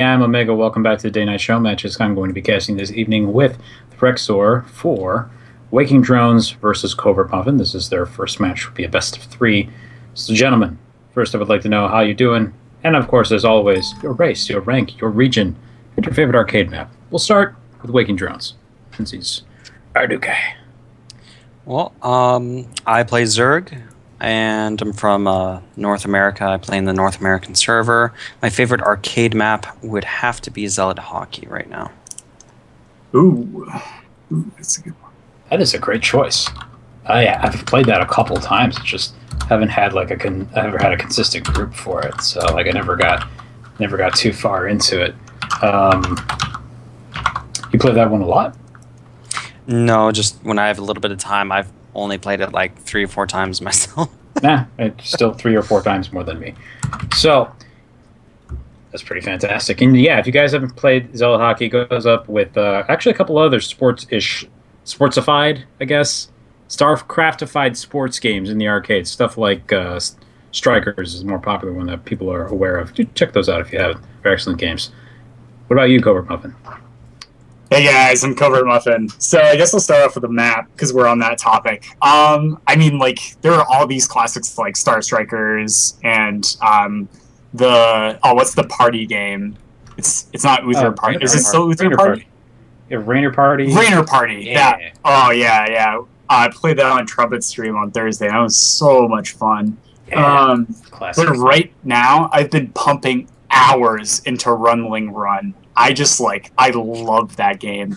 I'm Omega. Welcome back to the Day Night Showmatches. I'm going to be casting this evening with the Rexor for Waking Drones versus CovertMuffin. This is their first match. Will be a best of three. So, gentlemen, first I would like to know how you're doing, and of course, as always, your race, your rank, your region, and your favorite arcade map. We'll start with Waking Drones, since he's our new guy. Well, I play Zerg, and I'm from North America. I play in the North American server. My favorite arcade map would have to be Zealot Hockey right now. Ooh, that's a good one. That is a great choice. I've played that a couple times. Just haven't had I never had a consistent group for it. So I never got too far into it. You play that one a lot? No, just when I have a little bit of time. I've only played it like 3 or 4 times myself. Nah, it's still 3 or 4 times more than me. So that's pretty fantastic. And yeah, if you guys haven't played Zealot Hockey, it goes up with actually a couple other sportsified, I guess, StarCraftified sports games in the arcade. Stuff like Strikers is a more popular one that people are aware of. Check those out if you haven't. They're excellent games. What about you, CovertMuffin? Hey guys, I'm CovertMuffin. So I guess I'll start off with the map because we're on that topic. There are all these classics like Star Strikers and what's the party game? It's not Uther Party. Is it still Uther Party? Yeah, Rainer Party. Rainer Party. Yeah. Yeah. I played that on Trumpet Stream on Thursday. That was so much fun. Yeah. But right now, I've been pumping hours into Runling Run. I love that game.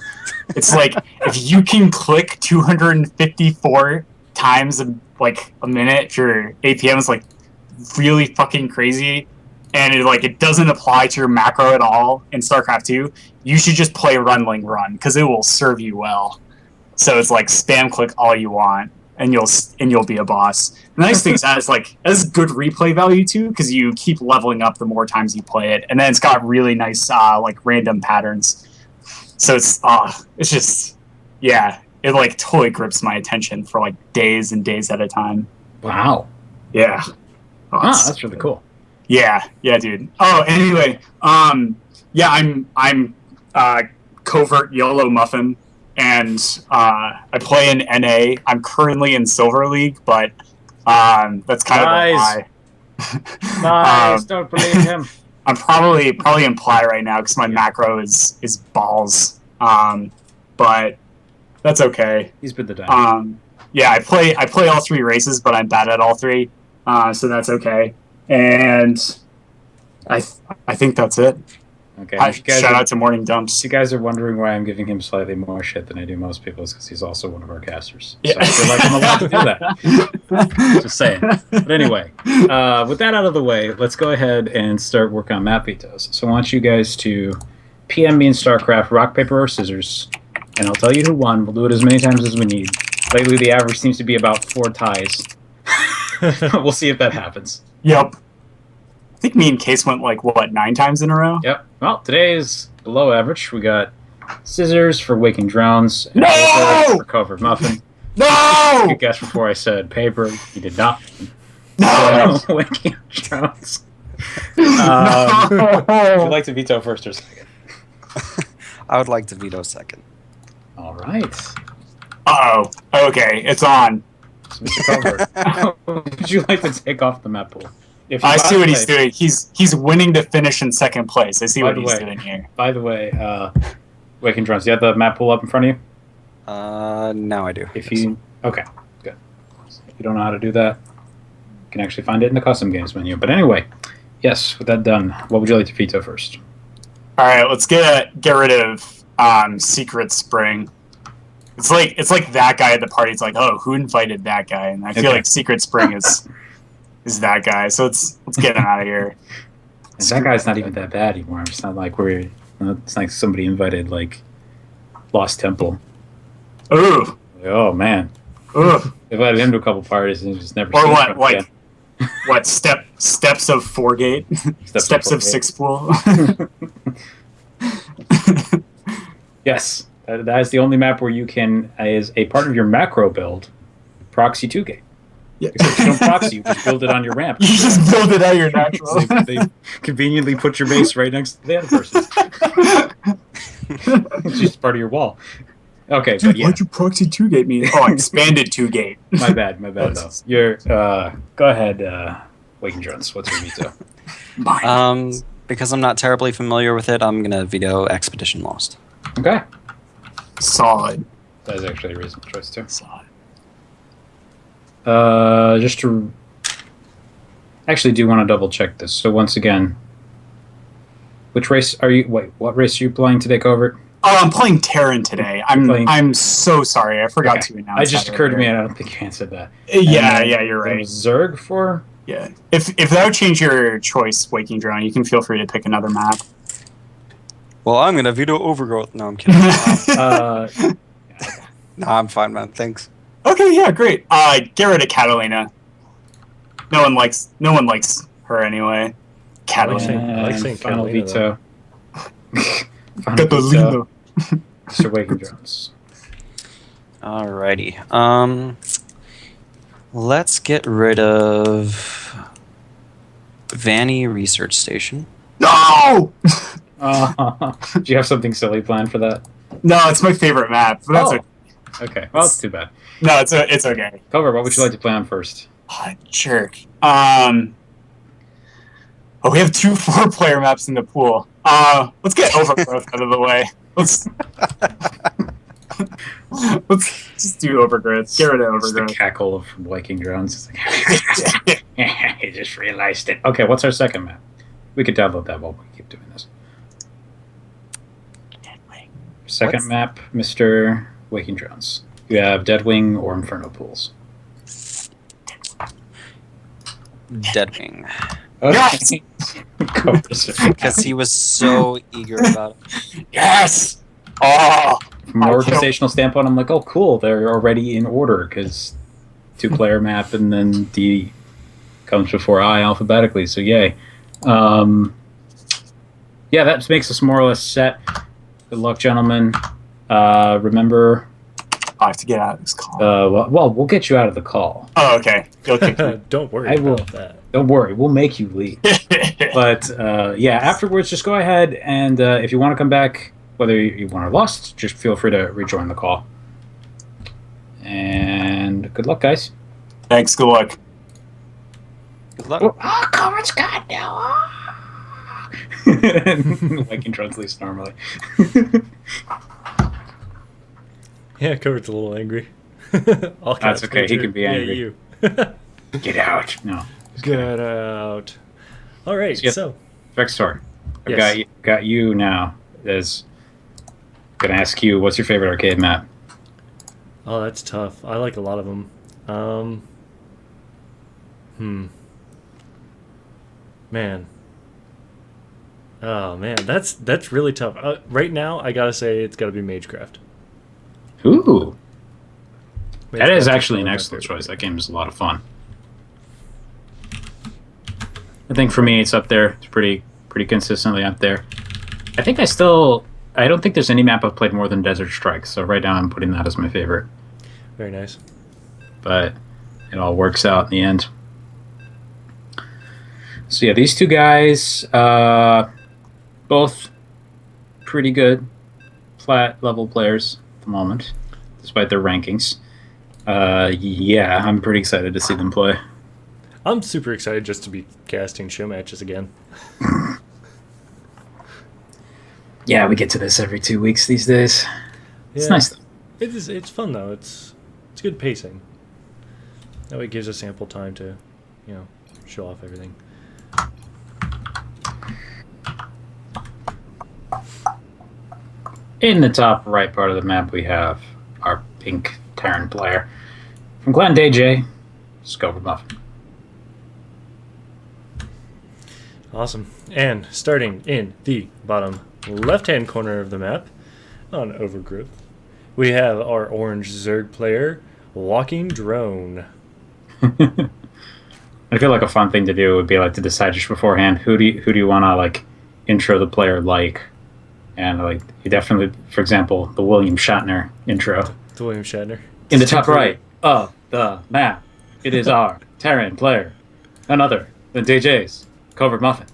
It's like if you can click 254 times a minute, if your APM is like really fucking crazy, and it doesn't apply to your macro at all in StarCraft 2, you should just play Runling Run because it will serve you well. So it's like spam click all you want, and you'll be a boss. The nice thing is that it has good replay value too, because you keep leveling up the more times you play it, and then it's got really nice random patterns. So it totally grips my attention for days and days at a time. Wow. Yeah. That's really cool. Yeah, dude. Oh, anyway, I'm Covert Yellow Muffin. And I play in NA. I'm currently in Silver League, but that's kind of a lie. Nice, don't believe him. I'm probably in Ply right now because my macro is balls. But that's okay. He's been the dime. Yeah, I play all 3 races, but I'm bad at all 3. So that's okay. And I think that's it. Okay. Shout out to Morning Dumps. If you guys are wondering why I'm giving him slightly more shit than I do most people, is because he's also one of our casters. Yeah. So I feel like I'm allowed to do that. Just saying. But anyway, with that out of the way, let's go ahead and start working on map vetoes. So I want you guys to PM me in StarCraft, rock, paper, or scissors, and I'll tell you who won. We'll do it as many times as we need. Lately, the average seems to be about 4 ties. We'll see if that happens. Yep. I think me and Case went 9 times in a row? Yep. Well, today is below average. We got scissors for Waking Drones. And No! For CovertMuffin. No! Good guess before I said paper. You did not. No! Waking Drones. No! Would you like to veto first or second? I would like to veto second. All right. Uh-oh. Okay, it's on. So, Mr. Covert, would you like to take off the map pool? I see what he's doing. He's winning to finish in second place. I see what he's doing here. By the way, Waking Drones, you have the map pool up in front of you? Now I do. Okay, good. If you don't know how to do that, you can actually find it in the custom games menu. But anyway, yes, with that done, what would you like to veto first? All right, let's get rid of Secret Spring. It's like that guy at the party. It's like, oh, who invited that guy? And I feel like Secret Spring is that guy. So let's get him out of here. And that guy's not even that bad anymore. It's not like it's like somebody invited Lost Temple. Ooh. Oh man. Ooh. Invited him to a couple parties and he just never. Or what? What steps of Foregate? Steps of Six Pool. Yes, that is the only map where you can, as a part of your macro build, proxy 2-gate. Yeah. Except you don't proxy, you just build it on your ramp. You just build it out your natural. They conveniently put your base right next to the other person. It's just part of your wall. Okay, Dude, but yeah. why'd you proxy 2-gate me? Oh, expanded 2-gate. My bad though. You're go ahead, WakingDrones. What's your veto? Because I'm not terribly familiar with it, I'm gonna veto Expedition Lost. Okay. Solid. That is actually a reasonable choice too. Solid. Just to actually do want to double check this. So once again, which race are you? Wait, what race are you playing today, Covert? Oh, I'm playing Terran today. I'm so sorry. I forgot to announce. It just occurred to me. I don't think you answered that. Yeah, you're right. It was Zerg for. Yeah. If that would change your choice, Waking Drone, you can feel free to pick another map. Well, I'm gonna veto Overgrowth. No, I'm kidding. No, I'm fine, man. Thanks. Okay, yeah, great. Get rid of Catalina. No one likes her anyway. Catalina. I like saying final Catalina, veto. Final veto. Mr. WakingDrones. Alrighty. Let's get rid of Vanny Research Station. No! Do you have something silly planned for that? No, it's my favorite map. But that's okay. Okay. Well, it's too bad. No, it's okay. Cover, what would you like to play on first? Jerk. We have 2 4-player maps in the pool. Let's get Overgrowth out of the way. Let's just do Overgrowth. Get rid of It's the Overgrowth. cackle of WakingDrones. Like, I just realized it. Okay, what's our second map? We could download that while we keep doing this. Second map, Mr. WakingDrones. You have Deadwing or Inferno Pools. Deadwing. Yes! Because he was so eager about it. Yes! Oh! From an organizational standpoint, I'm like, oh, cool. They're already in order because 2-player map and then D comes before I alphabetically. So yay. Yeah, that makes us more or less set. Good luck, gentlemen. Remember, I have to get out of this call. well, we'll get you out of the call. Oh, okay. You'll kick me. Don't worry I will. about that. Don't worry, we'll make you leave. But yeah, afterwards, just go ahead and if you want to come back, whether you won or lost, just feel free to rejoin the call. And good luck, guys. Thanks. Good luck. Good luck. Oh, Covert's gone now. WakingDrones least normally. Yeah, Covert's a little angry. All That's okay. He can be angry. Yeah, you. Get out. No. Get out. All right. So, Vextor, I've Yes. got you now. Is gonna ask you, what's your favorite arcade map? oh, that's tough. I like a lot of them. Man. Oh man, that's really tough. Right now, I gotta say it's gotta be Magecraft. Ooh, that is Magecraft actually an one of my excellent favorite. choice. That game is a lot of fun. I think for me, it's up there. It's pretty consistently up there. I don't think there's any map I've played more than Desert Strike. So right now, I'm putting that as my favorite. Very nice. But it all works out in the end. So yeah, these two guys, both pretty good flat level players at the moment, despite their rankings. Yeah, I'm pretty excited to see them play. I'm super excited just to be casting show matches again. Yeah, we get to this every 2 weeks these days. It's Yeah. nice though. It's fun though. It's good pacing. That way it gives us ample time to, show off everything. In the top right part of the map, we have our pink Terran player from Glen DJ, CovertMuffin. Awesome. And starting in the bottom left-hand corner of the map, on Overgrowth, we have our orange Zerg player, WakingDrone. I feel like a fun thing to do would be like to decide just beforehand who do you want to like intro the player like, and like you definitely, for example, the William Shatner intro The William Shatner. in the top right of the map. It is our Terran player, none other than DJ's CovertMuffin.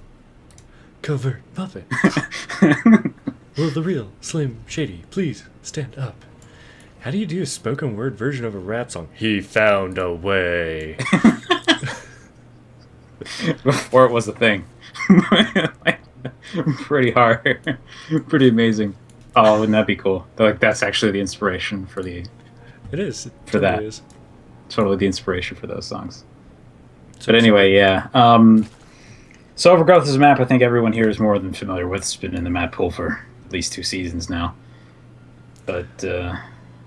CovertMuffin. Will the real Slim Shady please stand up? How do you do a spoken word version of a rap song? He found a way. Before it was a thing. Pretty hard. Pretty amazing. Oh, wouldn't that be cool? Like, that's actually the inspiration for the It is. It For totally that. is. totally the inspiration for those songs. So But anyway, yeah. So Overgrowth is a map I think everyone here is more than familiar with. It's been in the map pool for at least 2 seasons now. But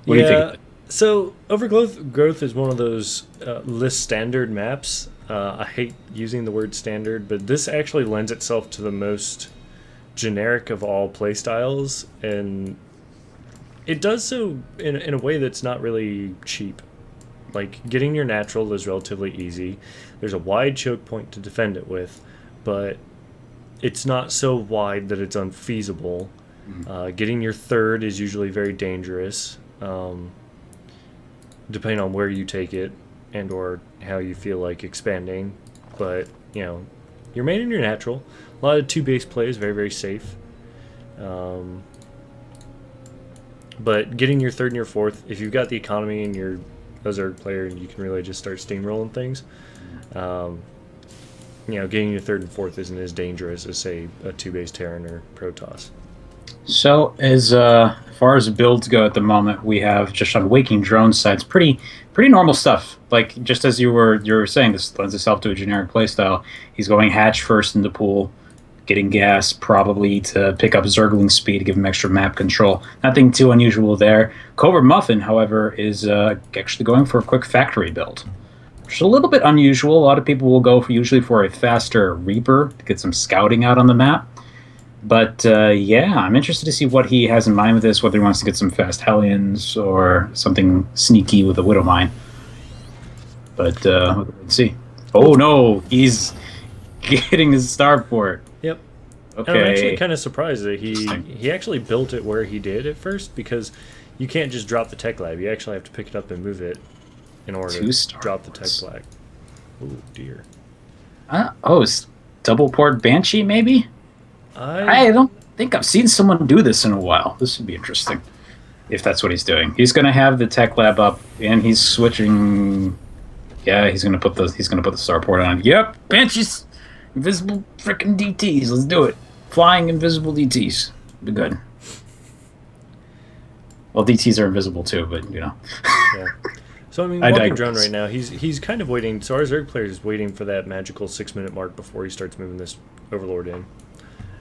what do you think of it? So Overgrowth is one of those list standard maps. I hate using the word standard, but this actually lends itself to the most generic of all playstyles, and it does so in a way that's not really cheap. Like, getting your natural is relatively easy. There's a wide choke point to defend it with, but it's not so wide that it's unfeasible. Getting your third is usually very dangerous, depending on where you take it and or how you feel like expanding. But, you know, your main and your natural. A lot of 2-base play is very, very safe. But getting your third and your fourth, if you've got the economy and you're a Zerg player, you can really just start steamrolling things. You know, getting your third and fourth isn't as dangerous as, say, a 2-base Terran or Protoss. So as far as builds go at the moment, we have just on WakingDrones sides pretty normal stuff. Like, just as you were saying, this lends itself to a generic playstyle. He's going hatch first in the pool, getting gas probably to pick up Zergling speed to give him extra map control. Nothing too unusual there. CovertMuffin, however, is actually going for a quick factory build, which is a little bit unusual. A lot of people will go usually for a faster Reaper to get some scouting out on the map. But yeah, I'm interested to see what he has in mind with this, whether he wants to get some fast Hellions or something sneaky with a Widow Mine. But let's see. Oh no, he's getting his starport. Yep. Okay. And I'm actually kind of surprised that he actually built it where he did at first, because you can't just drop the tech lab. You actually have to pick it up and move it in order to drop the tech flag. Oh dear. It's double port Banshee maybe? I I don't think I've seen someone do this in a while. This would be interesting if that's what he's doing. He's going to have the tech lab up, and he's switching. Yeah, he's going to put the starport on. Yep, Banshees, invisible freaking DTs. Let's do it. Flying invisible DTs. Be good. Well, DTs are invisible too, but you know. Yeah. So I mean, I Walking digress. Drone right now, he's kind of waiting. So our Zerg player is waiting for that magical 6-minute mark before he starts moving this Overlord in.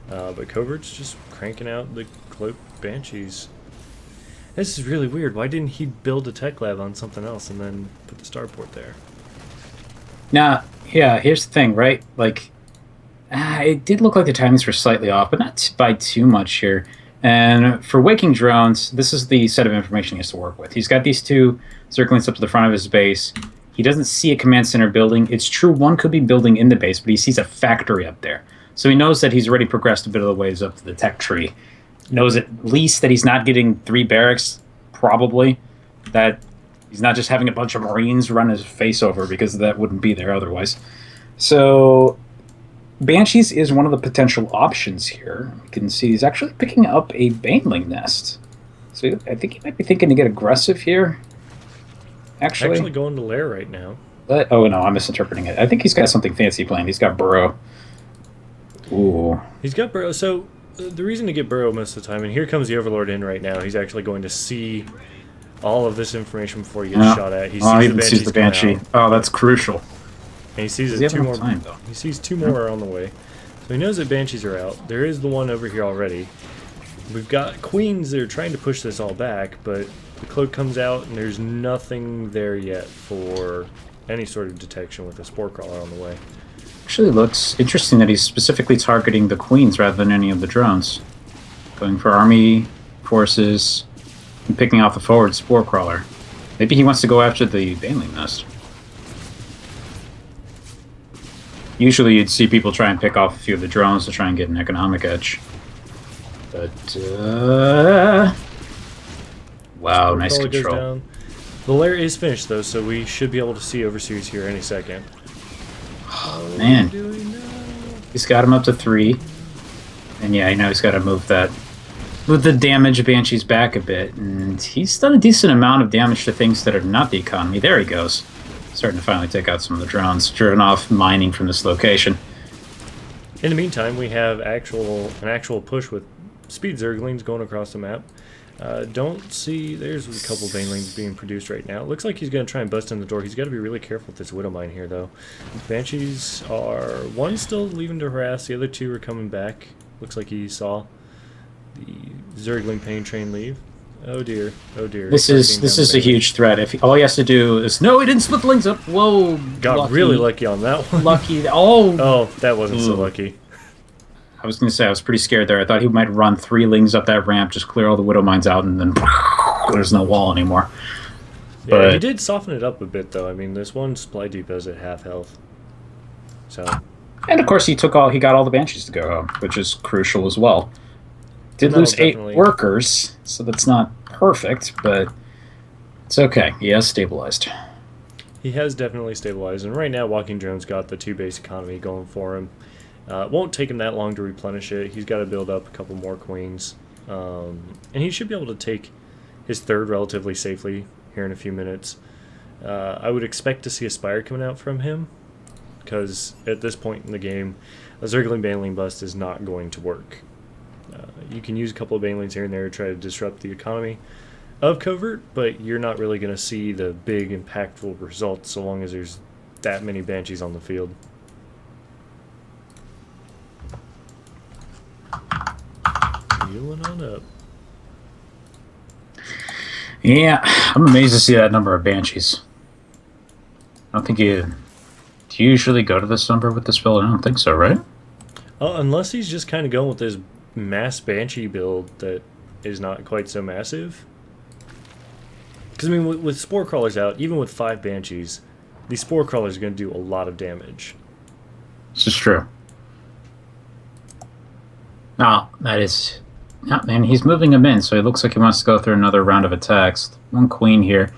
But Covert's just cranking out the cloak Banshees. This is really weird. Why didn't he build a tech lab on something else and then put the starport there? Now, yeah, here's the thing, right? Like, it did look like the timings were slightly off, but not by too much here. And for WakingDrones, this is the set of information he has to work with. He's got these 2 Zerglings up to the front of his base. He doesn't see a command center building. It's true, one could be building in the base, but he sees a factory up there. So he knows that he's already progressed a bit of the ways up to the tech tree. Knows at least that he's not getting 3 barracks, probably. That he's not just having a bunch of Marines run his face over, because that wouldn't be there otherwise. So Banshees is one of the potential options here. You can see he's actually picking up a Baneling nest. So I think he might be thinking to get aggressive here. Actually Going to lair right now. but, oh no, I'm misinterpreting it. I think he's got something fancy planned. He's got Burrow. Ooh. He's got Burrow. So the reason to get Burrow most of the time, and here comes the Overlord in right now. He's actually going to see all of this information before he gets shot at. He sees the Banshee. Oh, that's crucial. And he sees Does he it have 2 enough more. time, though? He sees 2 more on the way. So he knows that Banshees are out. There is the one over here already. We've got Queens that are trying to push this all back, but the cloak comes out and there's nothing there yet for any sort of detection with a Spore Crawler on the way. Actually looks interesting that he's specifically targeting the Queens rather than any of the drones. Going for army forces and picking off the forward Spore Crawler. Maybe he wants to go after the Baneling nest. Usually you'd see people try and pick off a few of the drones to try and get an economic edge. But, wow, nice Spore Crawler goes control. down. The lair is finished though, so we should be able to see Overseers here any second. Oh, man. He's got him up to 3. And yeah, he's got to move the damage of Banshee's back a bit. And he's done a decent amount of damage to things that are not the economy. There he goes. Starting to finally take out some of the drones, driven off mining from this location. In the meantime, we have an actual push with speed Zerglings going across the map. Don't see... There's a couple Banelings being produced right now. It looks like he's going to try and bust in the door. He's got to be really careful with this Widow Mine here, though. Banshees are... One still leaving to harass. The other 2 are coming back. Looks like he saw the Zergling Pain Train leave. Oh dear. Oh dear. This is a huge threat. If all he has to do is... No, he didn't split the Lings up. Whoa. Got really lucky on that one. Lucky. Oh. Oh, that wasn't so lucky. I was going to say, I was pretty scared there. I thought he might run 3 Lings up that ramp, just clear all the Widow Mines out, and then there's no wall anymore. Yeah, but he did soften it up a bit, though. I mean, this one supply depot is at half health. So... And of course, he got all the Banshees to go home, which is crucial as well. Did lose 8 workers, so that's not perfect, but it's okay. He has stabilized. He has definitely stabilized, and right now, WakingDrones got the 2 base economy going for him. It won't take him that long to replenish it. He's got to build up a couple more queens, and he should be able to take his 3rd relatively safely here in a few minutes. I would expect to see a Spire coming out from him, because at this point in the game, a Zergling Baneling bust is not going to work. You can use a couple of Banelings here and there to try to disrupt the economy of Covert, but you're not really going to see the big, impactful results so long as there's that many Banshees on the field. Healing on up. Yeah, I'm amazed to see that number of Banshees. I don't think do you usually go to this number with this build? I don't think so, right? Unless he's just kind of going with this mass Banshee build that is not quite so massive. Because, I mean, with Spore Crawlers out, even with 5 Banshees, these Spore Crawlers are going to do a lot of damage. This is true. No, that is... Yeah, man, he's moving him in, so it looks like he wants to go through another round of attacks. 1 Queen here.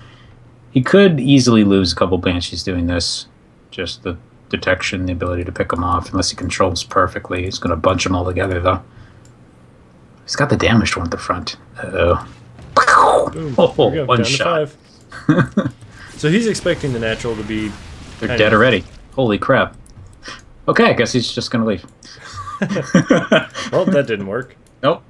He could easily lose a couple Banshees doing this. Just the detection, the ability to pick them off, unless he controls perfectly. He's going to bunch them all together, though. He's got the damaged one at the front. Uh-oh. Boom. Oh, one down shot. To 5. So he's expecting the natural to be... They're dead already. Holy crap. Okay, I guess he's just going to leave. Well, that didn't work. Nope.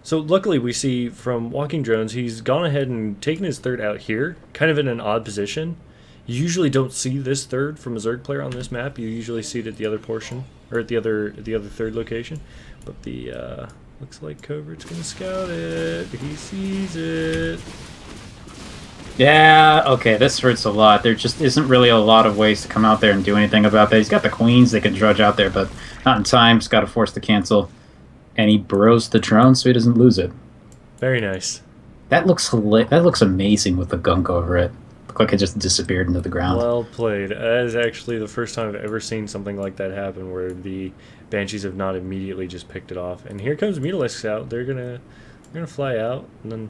So luckily we see from WakingDrones, he's gone ahead and taken his 3rd out here, kind of in an odd position. You usually don't see this 3rd from a Zerg player on this map. You usually see it at the other portion, or at the other 3rd location. But the looks like Covert's gonna scout it. He sees it. Yeah, okay, this hurts a lot. There just isn't really a lot of ways to come out there and do anything about that. He's got the queens they can drudge out there, but not in time. He's got to force the cancel. And he burrows the drone so he doesn't lose it. Very nice. That looks amazing with the gunk over it. Looked like it just disappeared into the ground. Well played. That is actually the first time I've ever seen something like that happen, where the Banshees have not immediately just picked it off. And here comes Mutilisks out. They're gonna fly out, and then...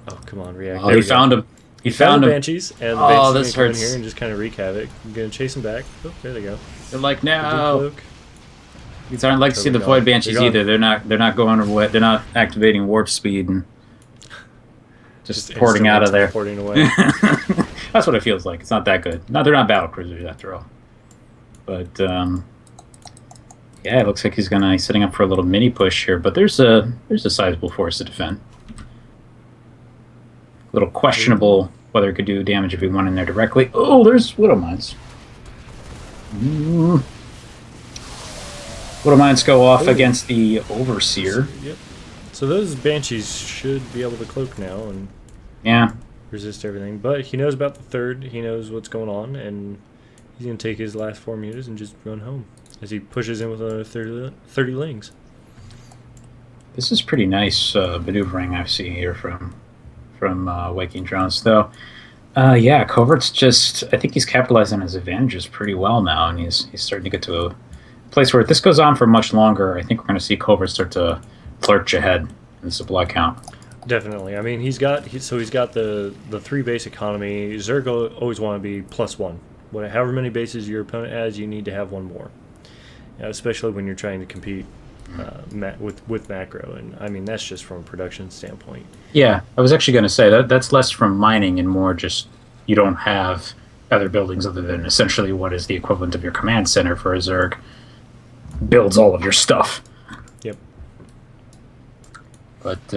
Oh, come on, react. Oh, he found him. He found the him. Banshees, and the Banshees this come in hurts. here and just kind of wreak havoc. I'm gonna chase them back. Oh, there they go. They're like, The no. Cloak. These aren't like to see the They're Void gone. Banshees They're either. They're not going away. They're not activating warp speed and just porting out of there. Porting away. That's what it feels like. It's not that good. No, they're not battle cruisers after all. But yeah, it looks like he's setting up for a little mini push here. But there's a sizable force to defend. A little questionable whether it could do damage if he went in there directly. Oh, there's Widow Mines. Widow Mines go off against the Overseer. Yep. So those Banshees should be able to cloak now and Yeah. resist everything. But he knows about the 3rd. He knows what's going on, and he's going to take his last 4 mutas and just run home as he pushes in with another 30 lings. This is pretty nice maneuvering I see here from WakingDrones, though. Yeah, Covert's just... I think he's capitalizing on his advantages pretty well now, and he's starting to get to a place where if this goes on for much longer, I think we're going to see Covert start to lurch ahead in the supply count. Definitely. I mean, he's got the 3 base economy. Zerg always want to be +1. However many bases your opponent has, you need to have one more. Especially when you're trying to compete with macro, and I mean that's just from a production standpoint. Yeah, I was actually going to say that's less from mining and more just you don't have other buildings other than essentially what is the equivalent of your command center for a Zerg. Builds all of your stuff. Yep. But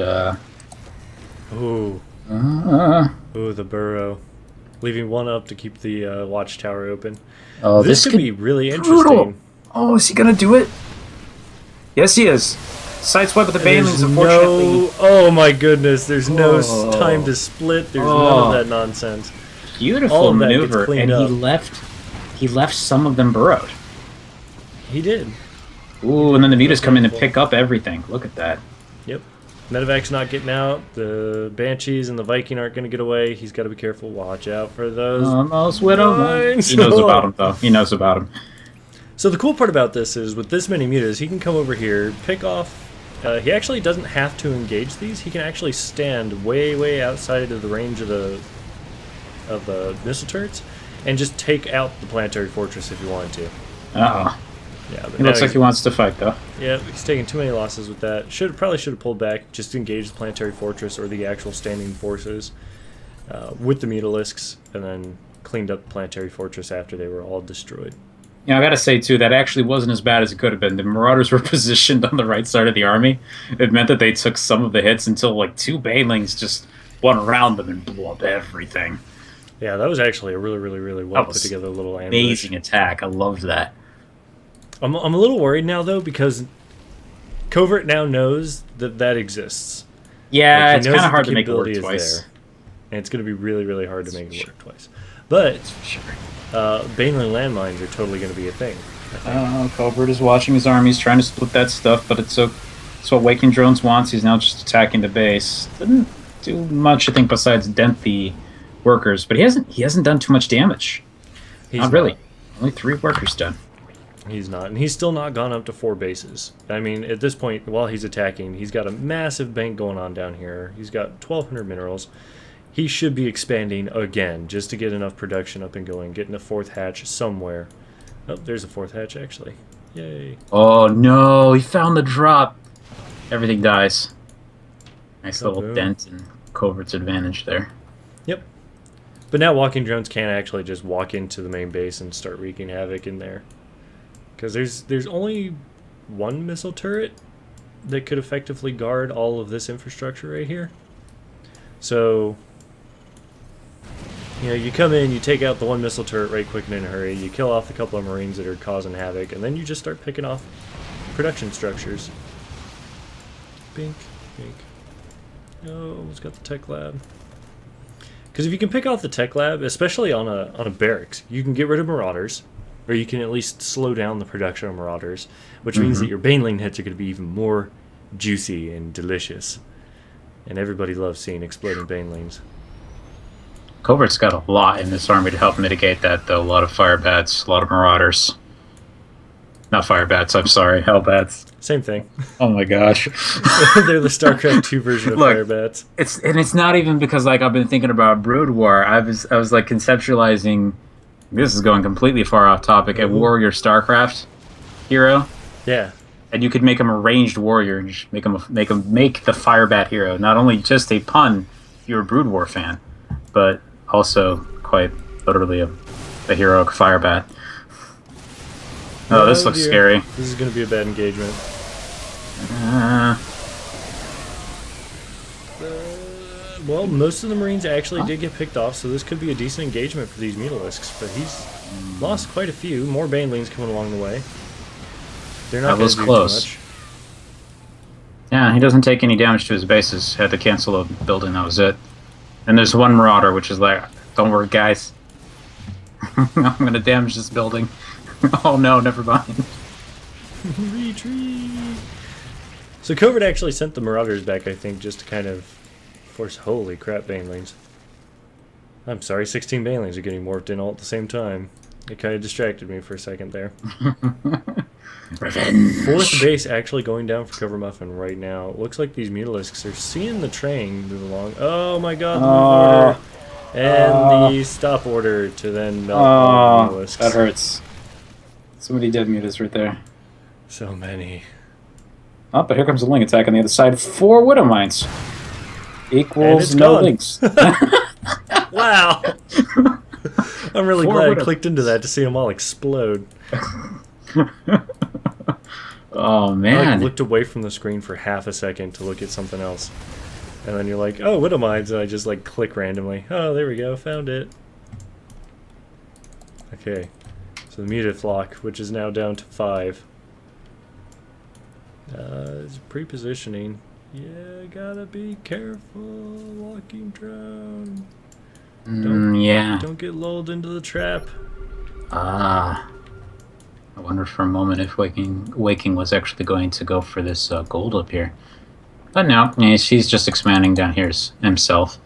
Ooh, the burrow, leaving one up to keep the watchtower open. oh, This could be really brutal. interesting. Oh, is he going to do it? Yes, he is. Sideswipe with the banelings, unfortunately. Oh my goodness, there's no time to split. There's none of that nonsense. Beautiful All of that maneuver, gets cleaned and up. he left some of them burrowed. He did. Ooh, and then the mutas come in and pick up everything. Look at that. Yep. Medevac's not getting out. The Banshees and the Viking aren't going to get away. He's got to be careful. Watch out for those. Almost with him. mines. He knows about him, though. He knows about him. So the cool part about this is with this many mutas, he can come over here, pick off. He actually doesn't have to engage these. He can actually stand way outside of the range of the missile turrets and just take out the planetary fortress if he wanted to. Uh-oh. Yeah, but He looks like he wants to fight, though. Yeah, he's taking too many losses with that. Probably should have pulled back, just engage the planetary fortress or the actual standing forces with the mutalisks, and then cleaned up the planetary fortress after they were all destroyed. You know, I gotta say, too, that actually wasn't as bad as it could have been. The Marauders were positioned on the right side of the army. It meant that they took some of the hits until, like, 2 Banelings just went around them and blew up everything. Yeah, that was actually a really well put together little ambush. Amazing attack. I loved that. I'm a little worried now, though, because Covert now knows that exists. Yeah, Like, it's kind of hard to make it work is twice. There, and it's going to be really hard to make it work twice. But Sure. Baneling landmines are totally going to be a thing. Covert is watching his armies, trying to split that stuff, but it's what WakingDrones wants. He's now just attacking the base. Doesn't do much, I think, besides dent the workers, but he hasn't done too much damage. Not really. Only 3 workers done. He's not, and he's still not gone up to 4 bases. I mean, at this point, while he's attacking, he's got a massive bank going on down here. He's got 1,200 minerals. He should be expanding again, just to get enough production up and going, getting a 4th hatch somewhere. Oh, there's a 4th hatch, actually. Yay. Oh, no, he found the drop. Everything dies. Nice little Boom. dent and Covert's advantage there. Yep. But now WakingDrones can actually just walk into the main base and start wreaking havoc in there. Because there's only 1 missile turret that could effectively guard all of this infrastructure right here. So, you know, you come in, you take out the 1 missile turret right quick and in a hurry, you kill off a couple of Marines that are causing havoc, and then you just start picking off production structures. Bink. Oh, almost got the tech lab. Because if you can pick off the tech lab, especially on a barracks, you can get rid of Marauders, or you can at least slow down the production of Marauders, which means that your Baneling hits are going to be even more juicy and delicious. And everybody loves seeing exploding Banelings. Covert's got a lot in this army to help mitigate that, though. A lot of Firebats, a lot of Marauders. Not Firebats, I'm sorry, Hellbats. Same thing. Oh my gosh. They're the StarCraft 2 version of Firebats. It's not even because, like, I've been thinking about Brood War. I was like conceptualizing. This is going completely far off topic. A warrior StarCraft hero. Yeah. And you could make him a ranged warrior and just make the Firebat hero. Not only just a pun if you're a Brood War fan, but also quite literally a heroic Firebat. Oh, this looks scary. This is going to be a bad engagement. Well, most of the Marines actually did get picked off, so this could be a decent engagement for these Mutalisks. But he's lost quite a few. More Banelings coming along the way. They're not going to do close. too much. Yeah, he doesn't take any damage to his bases. Had to cancel a building, that was it. And there's 1 Marauder, which is like, don't worry, guys. I'm going to damage this building. Oh no, never mind. Retreat! So Covert actually sent the Marauders back, I think, just to kind of force... Holy crap, Banelings. I'm sorry, 16 Banelings are getting morphed in all at the same time. It kind of distracted me for a second there. Revenge. Fourth base actually going down for CovertMuffin right now. Looks like these Mutalisks are seeing the train move along. Oh my god, the move order. And the stop order to then melt all the Mutalisks. That hurts. So many dead mutas right there. So many. Oh, but here comes a Ling attack on the other side. 4 Widow Mines. Equals no gone. Lings. Wow! I'm really 4 glad I Widow clicked into that to see them all explode. Oh, I man. looked away from the screen for half a second to look at something else. And then you're like, oh, Widow Mines, and I just click randomly. Oh, there we go, found it. Okay, so the Mutaflock, which is now down to 5. It's pre-positioning. Yeah, gotta be careful, walking drone. Don't get lulled into the trap. I wonder for a moment if Waking was actually going to go for this gold up here. But no, he's just expanding down here himself.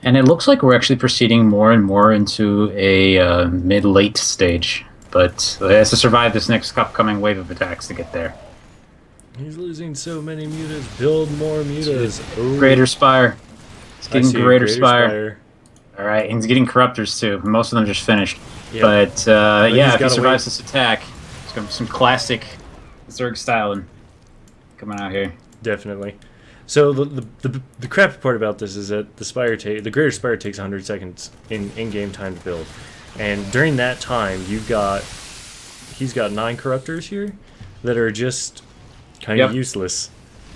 And it looks like we're actually proceeding more and more into a mid-late stage. But it has to survive this next upcoming wave of attacks to get there. He's losing so many mutas. Build more mutas. Ooh. Greater Spire. He's getting Greater Spire. Spire. Alright, and he's getting Corruptors too. Most of them just finished. Yep. But yeah, if he survives wait. this attack, it's going to be some classic Zerg styling coming out here. Definitely. So the crappy part about this is that the Greater Spire takes 100 seconds in-game time to build. And during that time, he's got 9 Corruptors here that are just kind of useless.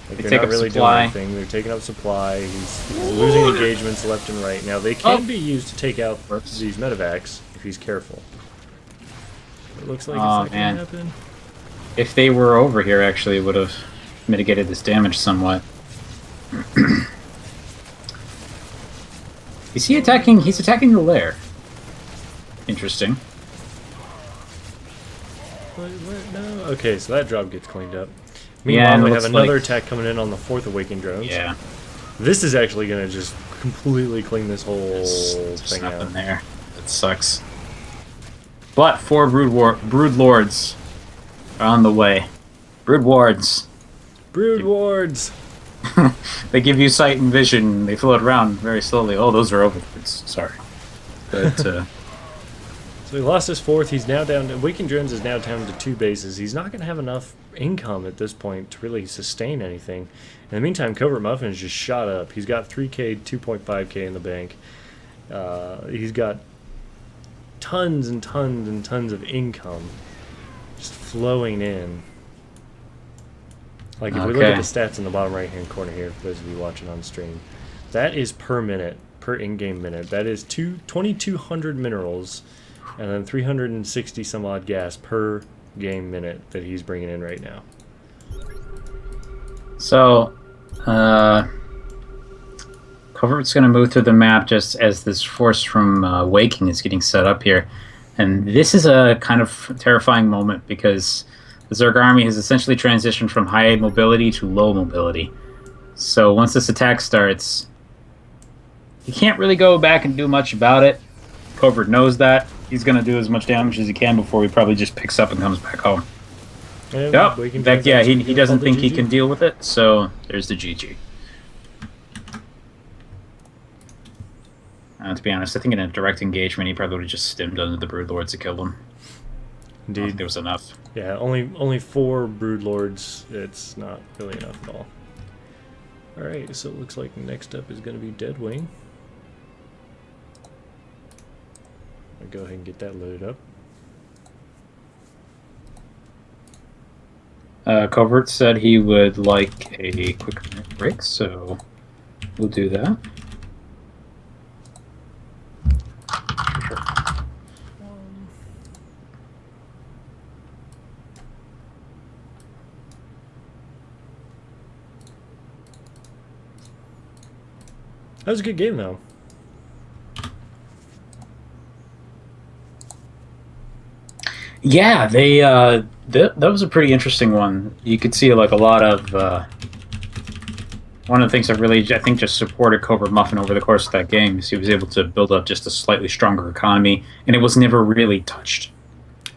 Like, they're not really doing anything. They're taking up supply. He's losing engagements left and right. Now, they can be used to take out these medevacs if he's careful. It looks like it's not going to happen. If they were over here, actually, it would have mitigated this damage somewhat. Is he attacking? He's attacking the lair. Interesting. What? No. Okay, so that job gets cleaned up. Meanwhile, we have another attack coming in on the 4th WakingDrones. Yeah. This is actually going to just completely clean this whole There's thing nothing out. there. It sucks. But 4 Brood Lords are on the way. Brood Wards. Brood Wards! They give you sight and vision. They float around very slowly. Oh, those are overlords. Sorry. But, so he lost his 4th. He's now down to... WakingDrones is now down to 2 bases. He's not going to have enough income at this point to really sustain anything. In the meantime, CovertMuffin has just shot up. He's got 3K, 2.5K in the bank. He's got tons and tons and tons of income just flowing in. Like, if we look at the stats in the bottom right-hand corner here, for those of you watching on stream, that is per minute, per in-game minute. That is 2,200 minerals and then 360 some odd gas per game minute that he's bringing in right now. So, Covert's going to move through the map just as this force from Waking is getting set up here. And this is a kind of terrifying moment because the Zerg army has essentially transitioned from high mobility to low mobility. So once this attack starts, you can't really go back and do much about it. Covert knows that. He's going to do as much damage as he can before he probably just picks up and comes back home. Yep. In fact, yeah, he doesn't think he can deal with it, so there's the GG. To be honest, I think in a direct engagement, he probably would have just stimmed under the Brood Lords to kill them. Indeed. I don't think there was enough. Yeah, only 4 Brood Lords. It's not really enough at all. Alright, so it looks like next up is going to be Deadwing. I'll go ahead and get that loaded up. Covert said he would like a quick minute break, so we'll do that. That was a good game, though. Yeah, they that was a pretty interesting one. You could see like a lot of one of the things that really I think just supported CovertMuffin over the course of that game is he was able to build up just a slightly stronger economy, and it was never really touched.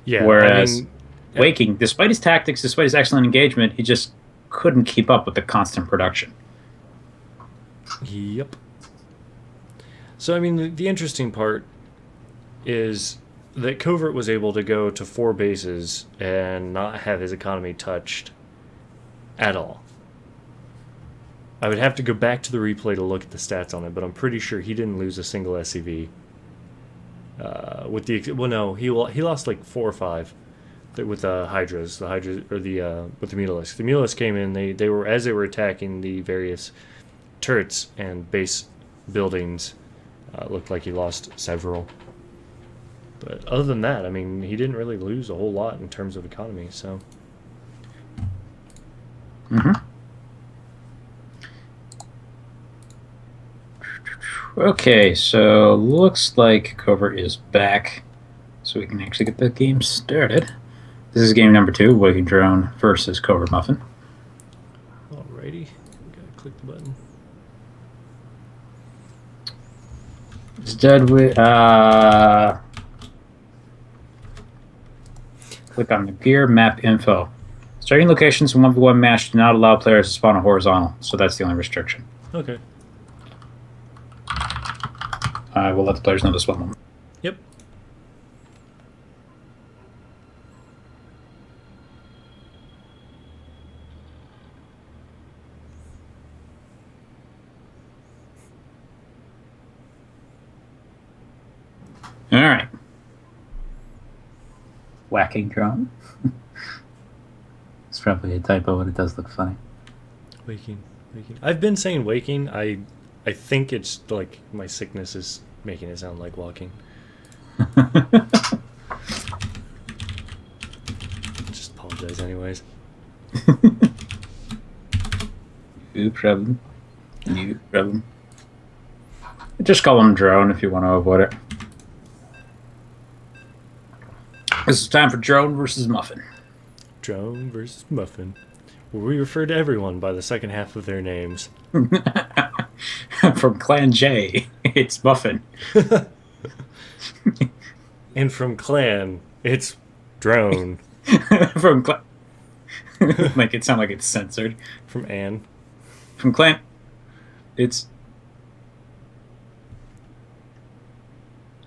Yeah, whereas Waking, despite his tactics, despite his excellent engagement, he just couldn't keep up with the constant production. Yep. So, I mean, the interesting part is that Covert was able to go to 4 bases and not have his economy touched at all. I would have to go back to the replay to look at the stats on it, but I'm pretty sure he didn't lose a single SCV. He lost like 4 or 5 with the Hydras, with the Mutalisks. The Mutalisks came in. They were, as they were attacking the various turrets and base buildings, looked like he lost several. But other than that, I mean, he didn't really lose a whole lot in terms of economy. So. Okay, so looks like Covert is back, so we can actually get the game started. This is game number 2, Waking Drone versus CovertMuffin. Alrighty, gotta click the button. It's dead with click on the gear map info. Starting locations in 1v1 match do not allow players to spawn a horizontal, so that's the only restriction. Okay. I will let the players know this one. Yep. All right. Whacking drone. It's probably a typo, but it does look funny. Waking. I've been saying waking. I think it's like my sickness is making it sound like walking. Just apologize anyways. No problem. No problem. Just call him drone if you want to avoid it. This is time for Drone versus Muffin. Drone versus Muffin. Where we refer to everyone by the second half of their names. From Clan J, it's Muffin. And from Clan, it's Drone. From Clan... Make it sound like it's censored. From Anne. From Clan, it's...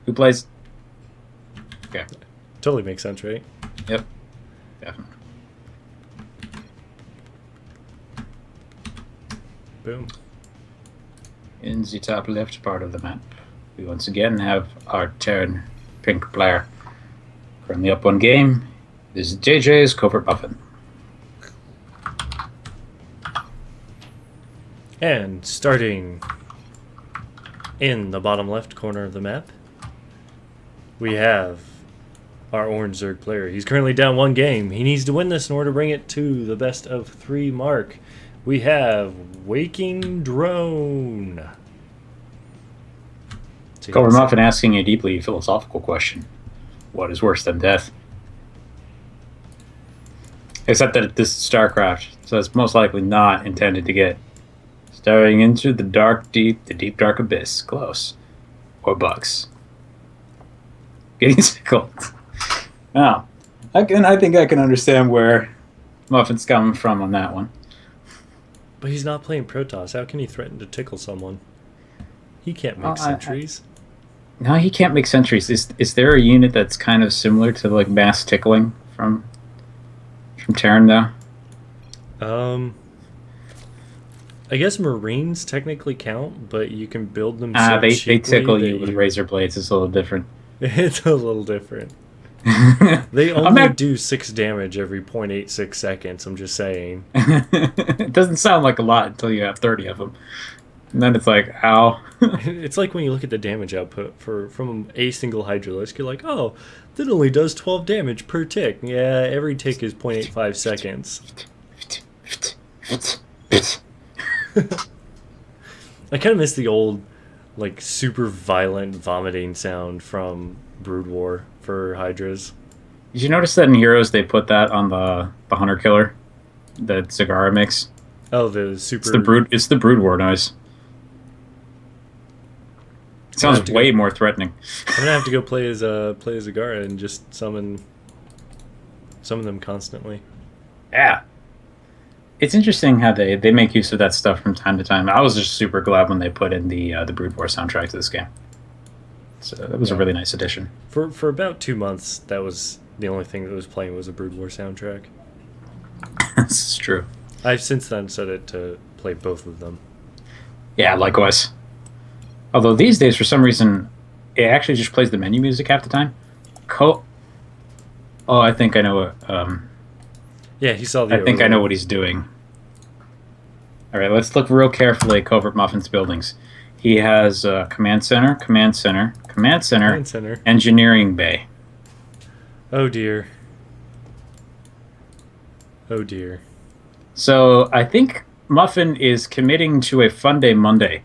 Who plays... Okay. Totally makes sense, right? Yep. Definitely. Boom. In the top left part of the map, we once again have our Terran pink player. Currently up 1 game. This is JJ's CovertMuffin. And starting in the bottom left corner of the map, we have our orange Zerg player. He's currently down 1 game. He needs to win this in order to bring it to the best of 3 mark. We have Waking Drone. CovertMuffin asking a deeply philosophical question. What is worse than death? Except that this is StarCraft, so it's most likely not intended to get staring into the deep dark abyss, close, or bugs. Getting tickled. Now, I think I can understand where Muffin's coming from on that one. But he's not playing Protoss. How can he threaten to tickle someone? He can't make sentries. No, he can't make sentries. Is there a unit that's kind of similar to like mass tickling from Terran though? I guess Marines technically count, but you can build them they cheaply tickle that you with razor blades. It's a little different. It's a little different. They only do 6 damage every 0.86 seconds, I'm just saying. It doesn't sound like a lot until you have 30 of them. And then it's like, ow. It's like when you look at the damage output from a single Hydralisk, you're like, oh, that only does 12 damage per tick. Yeah, every tick is 0.85 seconds. I kind of miss the old, like, super violent vomiting sound from Brood War for Hydras. Did you notice that in Heroes they put that on the Hunter Killer? The cigar mix? Oh, the super... It's the Brood War noise. It sounds way more threatening. I'm gonna have to go play as Zagara and just summon some of them constantly. Yeah. It's interesting how they make use of that stuff from time to time. I was just super glad when they put in the Brood War soundtrack to this game. So that was a really nice addition. For about 2 months, that was the only thing that was playing was a Brood War soundtrack. This is true. I've since then set it to play both of them. Yeah, likewise. Although these days, for some reason, it actually just plays the menu music half the time. Oh, I think I know what... Yeah, he saw the... I think I know what he's doing. All right, let's look real carefully at CovertMuffin's buildings. He has command center, engineering bay. Oh, dear. Oh, dear. So I think Muffin is committing to a Fun Day Monday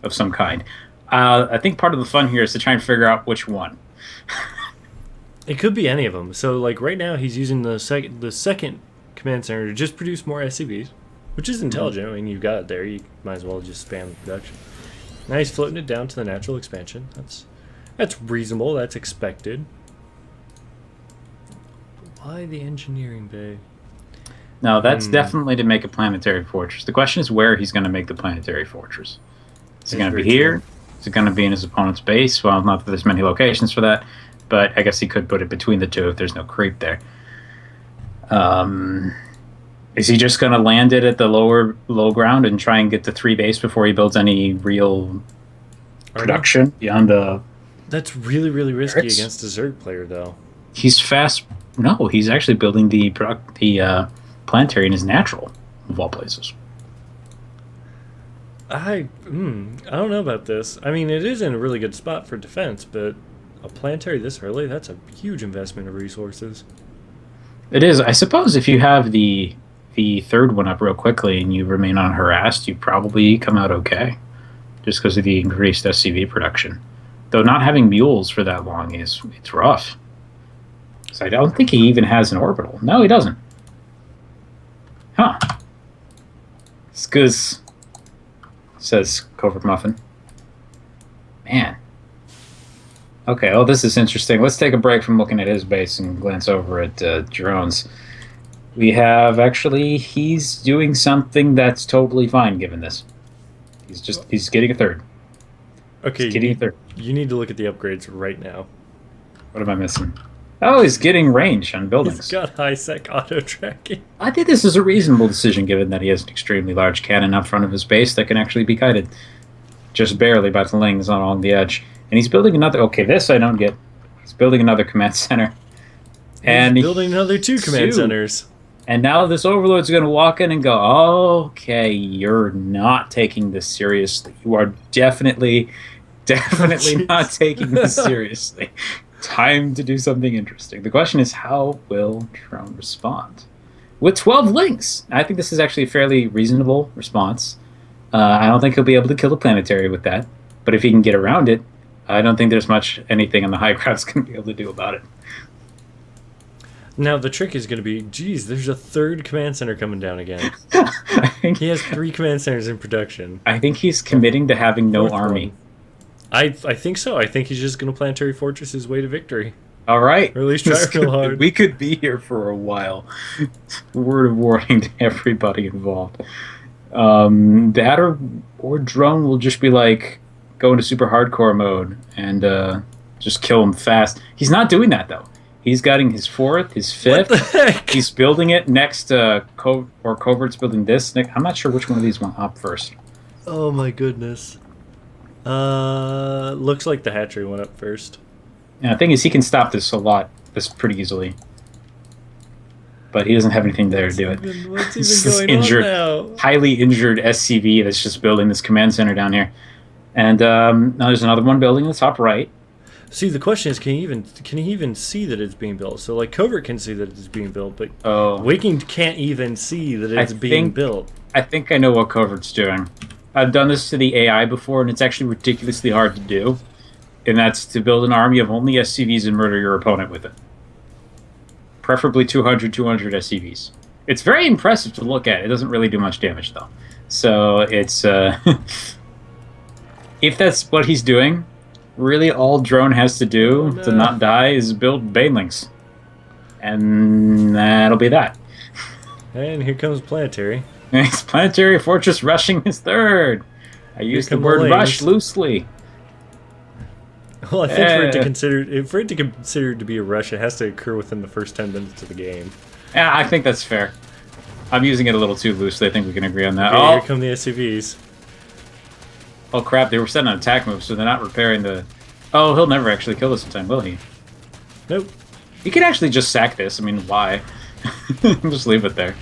of some kind. I think part of the fun here is to try and figure out which one. It could be any of them. So, like, right now he's using the second command center to just produce more SCVs, which is intelligent. I mean, you've got it there. You might as well just spam the production. Now he's floating it down to the natural expansion. That's reasonable. That's expected. But why the engineering bay? No, that's definitely to make a planetary fortress. The question is where he's going to make the planetary fortress. Is it going to be here? Is it going to be in his opponent's base? Well, not that there's many locations for that, but I guess he could put it between the two if there's no creep there. Is he just going to land it at the low ground and try and get to 3 base before he builds any real production beyond the... That's really, really risky against a Zerg player, though. He's fast. No, he's actually building the planetary in his natural, of all places. I don't know about this. I mean, it is in a really good spot for defense, but a planetary this early, that's a huge investment of resources. It is. I suppose if you have the third one up real quickly and you remain unharassed, you probably come out okay, just because of the increased SCV production. Though not having mules for that long it's rough. So I don't think he even has an orbital. No, he doesn't. Huh. Skuz, says CovertMuffin. Man. Okay, well, this is interesting. Let's take a break from looking at his base and glance over at drones. We have, actually, he's doing something that's totally fine given this. He's getting a third. Okay, he's getting a third. You need to look at the upgrades right now. What am I missing? Oh, he's getting range on buildings. He's got high-sec auto-tracking. I think this is a reasonable decision given that he has an extremely large cannon up front of his base that can actually be guided. Just barely by the lings along the edge. And he's building another... Okay, this I don't get. He's building another command center. And he's building another 2 command centers. And now this overlord's going to walk in and go, okay, you're not taking this seriously. You are definitely not taking this seriously. Time to do something interesting. The question is, how will Drone respond? With 12 links, I think this is actually a fairly reasonable response. I don't think he'll be able to kill the planetary with that. But if he can get around it, I don't think there's anything on the high ground's going to be able to do about it. Now, the trick is going to be, geez, there's a 3rd command center coming down again. He has 3 command centers in production. I think he's committing to having no army. I think so. I think he's just going to planetary fortress his way to victory. All right. Or at least try real hard. We could be here for a while. Word of warning to everybody involved. That or Drone will just be like, go into super hardcore mode and just kill him fast. He's not doing that, though. He's getting his 4th, his 5th. What the heck? He's building it next to Covert's building this. I'm not sure which one of these went up first. Oh my goodness. Looks like the hatchery went up first. Yeah, the thing is, he can stop this pretty easily. But he doesn't have anything there to do it. What's even going on now? Highly injured SCV that's just building this command center down here. And now there's another one building in the top right. See, the question is, can he even see that it's being built? So, like, Covert can see that it's being built, but Waking can't even see that it's being built. I think I know what Covert's doing. I've done this to the AI before, and it's actually ridiculously hard to do. And that's to build an army of only SCVs and murder your opponent with it. Preferably 200 SCVs. It's very impressive to look at. It doesn't really do much damage, though. So it's... if that's what he's doing... Really, all Drone has to do to not die is build banelings. And that'll be that. And here comes Planetary. Next, Planetary Fortress rushing his third. I use the come the word lings. rush loosely. Well, I think for it to consider to be a rush, it has to occur within the first 10 minutes of the game. Yeah, I think that's fair. I'm using it a little too loosely. I think we can agree on that. Okay, Oh, here come the SUVs. oh crap! They were setting an attack move, so they're not repairing the. Oh, he'll never actually kill this in time, will he? Nope. He could actually just sack this. I mean, why? Just leave it there.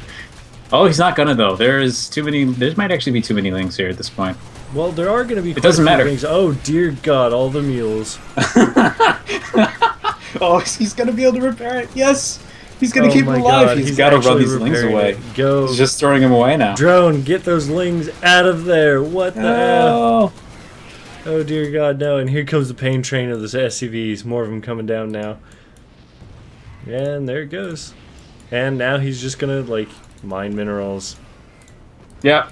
Oh, he's not gonna though. There's too many. There might actually be too many links here at this point. Well, there are going to be. It doesn't matter. Things. Oh dear God! All the mules. Oh, he's gonna be able to repair it. Yes, he's gonna keep him my alive. God, He's got to run these lings repairing away. it. Go. He's just throwing him away now. Drone, get those lings out of there! What the Oh. F? Oh dear God, no! And here comes the pain train of the SUVs. More of them coming down now. And there it goes. And now he's just gonna like mine minerals. Yep.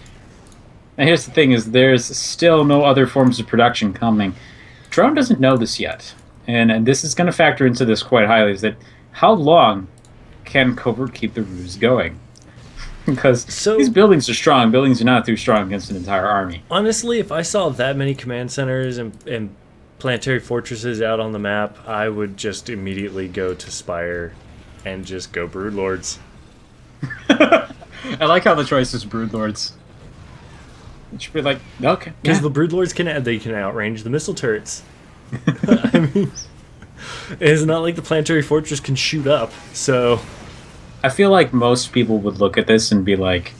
And here's the thing: is there's still no other forms of production coming. Drone doesn't know this yet, and this is going to factor into this quite highly. Is that how long can Covert keep the ruse going? Because these buildings are strong. Buildings are not too strong against an entire army. Honestly, if I saw that many command centers and planetary fortresses out on the map, I would just immediately go to Spire and just go Broodlords. I like how the choice is Broodlords. It should be like, okay. Because the Broodlords can outrange the missile turrets. I mean, it's not like the planetary fortress can shoot up, so... I feel like most people would look at this and be like,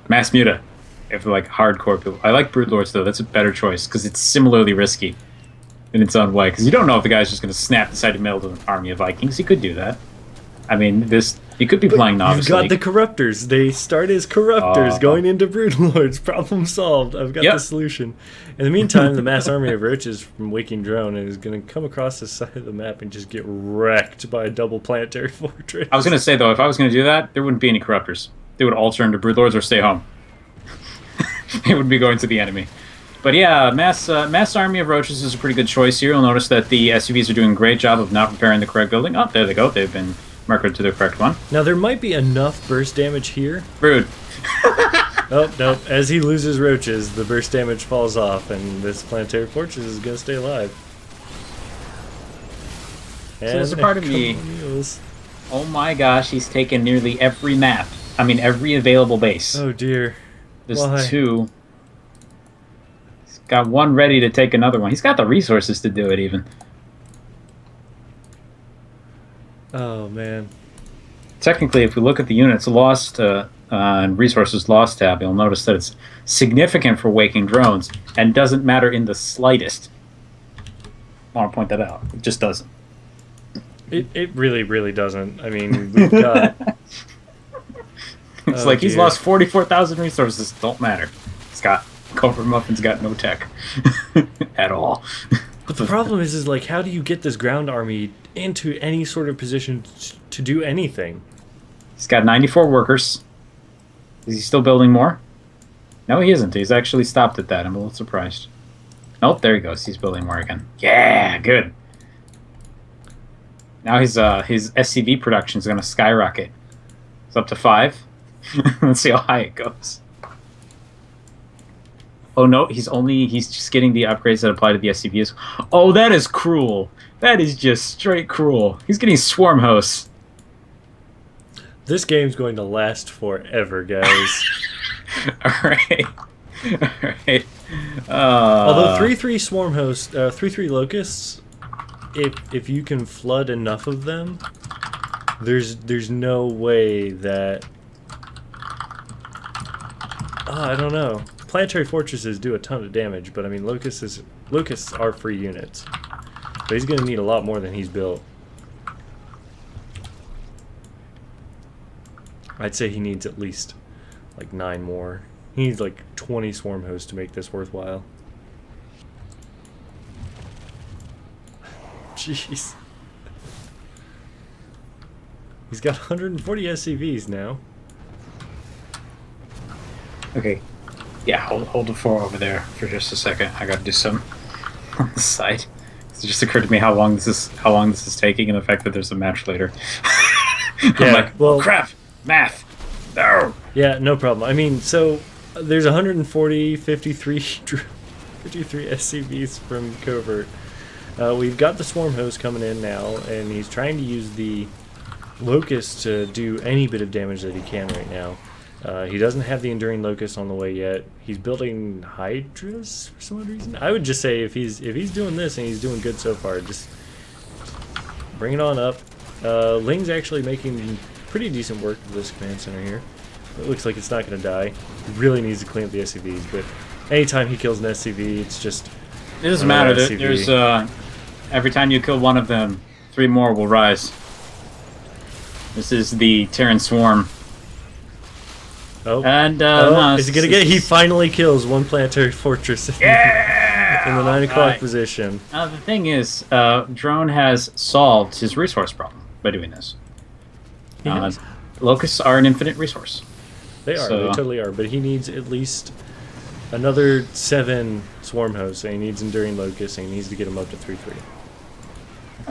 Mass Muta, if they're like hardcore people. I like Broodlords though, that's a better choice, because it's similarly risky in its own way, because you don't know if the guy's just going to snap the side of mail to an army of Vikings. He could do that. I mean, you could be playing Novice You've got League. the Corruptors. They start as Corruptors going into Broodlords. Problem solved. I've got the solution. In the meantime, the mass army of Roaches from Waking Drone is going to come across the side of the map and just get wrecked by a double planetary fortress. I was going to say, though, if I was going to do that, there wouldn't be any Corruptors. They would all turn to Broodlords or stay home. They would be going to the enemy. But yeah, mass army of Roaches is a pretty good choice here. You'll notice that the SUVs are doing a great job of not repairing the correct building. Oh, there they go. They've been markered to the correct one. Now, there might be enough burst damage here. Brood. Oh, no. As he loses Roaches, the burst damage falls off, and this planetary fortress is going to stay alive. And so there's a part of me... Oh my gosh, he's taken nearly every map. I mean, every available base. Oh dear. There's two. He's got one ready to take another one. He's got the resources to do it, even. Oh, man. Technically, if we look at the units lost and resources lost tab, you'll notice that it's significant for Waking Drones and doesn't matter in the slightest. I want to point that out. It just doesn't. It really, really doesn't. I mean, we've got... It's like he's lost 44,000 resources. Don't matter. It's got... CovertMuffin's got no tech. At all. But the problem is like, how do you get this ground army into any sort of position to do anything? He's got 94 workers. Is he still building more? No, he isn't. He's actually stopped at that. I'm a little surprised. Nope, there he goes. He's building more again. Yeah, good. Now his SCV production is going to skyrocket. It's up to 5. Let's see how high it goes. Oh no, he's just getting the upgrades that apply to the SCVs. Oh, that is cruel. That is just straight cruel. He's getting swarm hosts. This game's going to last forever, guys. Alright. Alright. Although 3/3 swarm hosts, 3/3 locusts, if you can flood enough of them, there's no way that... I don't know. Planetary fortresses do a ton of damage, but I mean, locusts are free units. But he's going to need a lot more than he's built. I'd say he needs at least like 9 more. He needs like 20 swarm hosts to make this worthwhile. Jeez. He's got 140 SCVs now. Okay. Yeah, hold the 4 over there for just a second. I gotta do some on the side. It just occurred to me how long this is taking, and the fact that there's a match later. I'm like, well, oh, crap, math. No. Yeah, no problem. I mean, so there's 140, 53, 53 SCVs from Covert. We've got the Swarm host coming in now, and he's trying to use the Locust to do any bit of damage that he can right now. He doesn't have the Enduring Locust on the way yet. He's building Hydras for some odd reason. I would just say if he's doing this and he's doing good so far, just bring it on up. Ling's actually making pretty decent work of this command center here. It looks like it's not going to die. He really needs to clean up the SCVs, but anytime he kills an SCV, it's just... It doesn't matter. There's every time you kill one of them, 3 more will rise. This is the Terran Swarm. Oh, and no, is he gonna get? He finally kills one planetary fortress in the 9 o'clock position. The thing is, Drone has solved his resource problem by doing this. Locusts are an infinite resource. They are. They totally are. But he needs at least another 7 swarm hosts, and he needs Enduring Locust, and he needs to get them up to 3/3.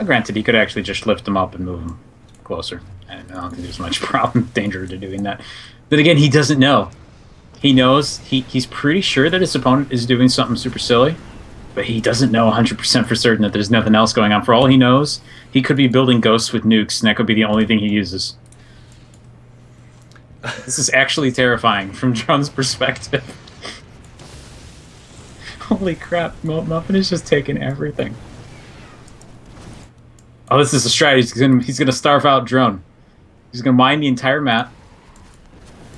Granted, he could actually just lift them up and move them closer. I don't think there's much danger to doing that. But again, he doesn't know. He knows, he's pretty sure that his opponent is doing something super silly, but he doesn't know 100% for certain that there's nothing else going on. For all he knows, he could be building ghosts with nukes, and that could be the only thing he uses. This is actually terrifying from Drone's perspective. Holy crap, Muffin is just taking everything. Oh, this is a strategy. He's gonna starve out Drone. He's gonna mine the entire map,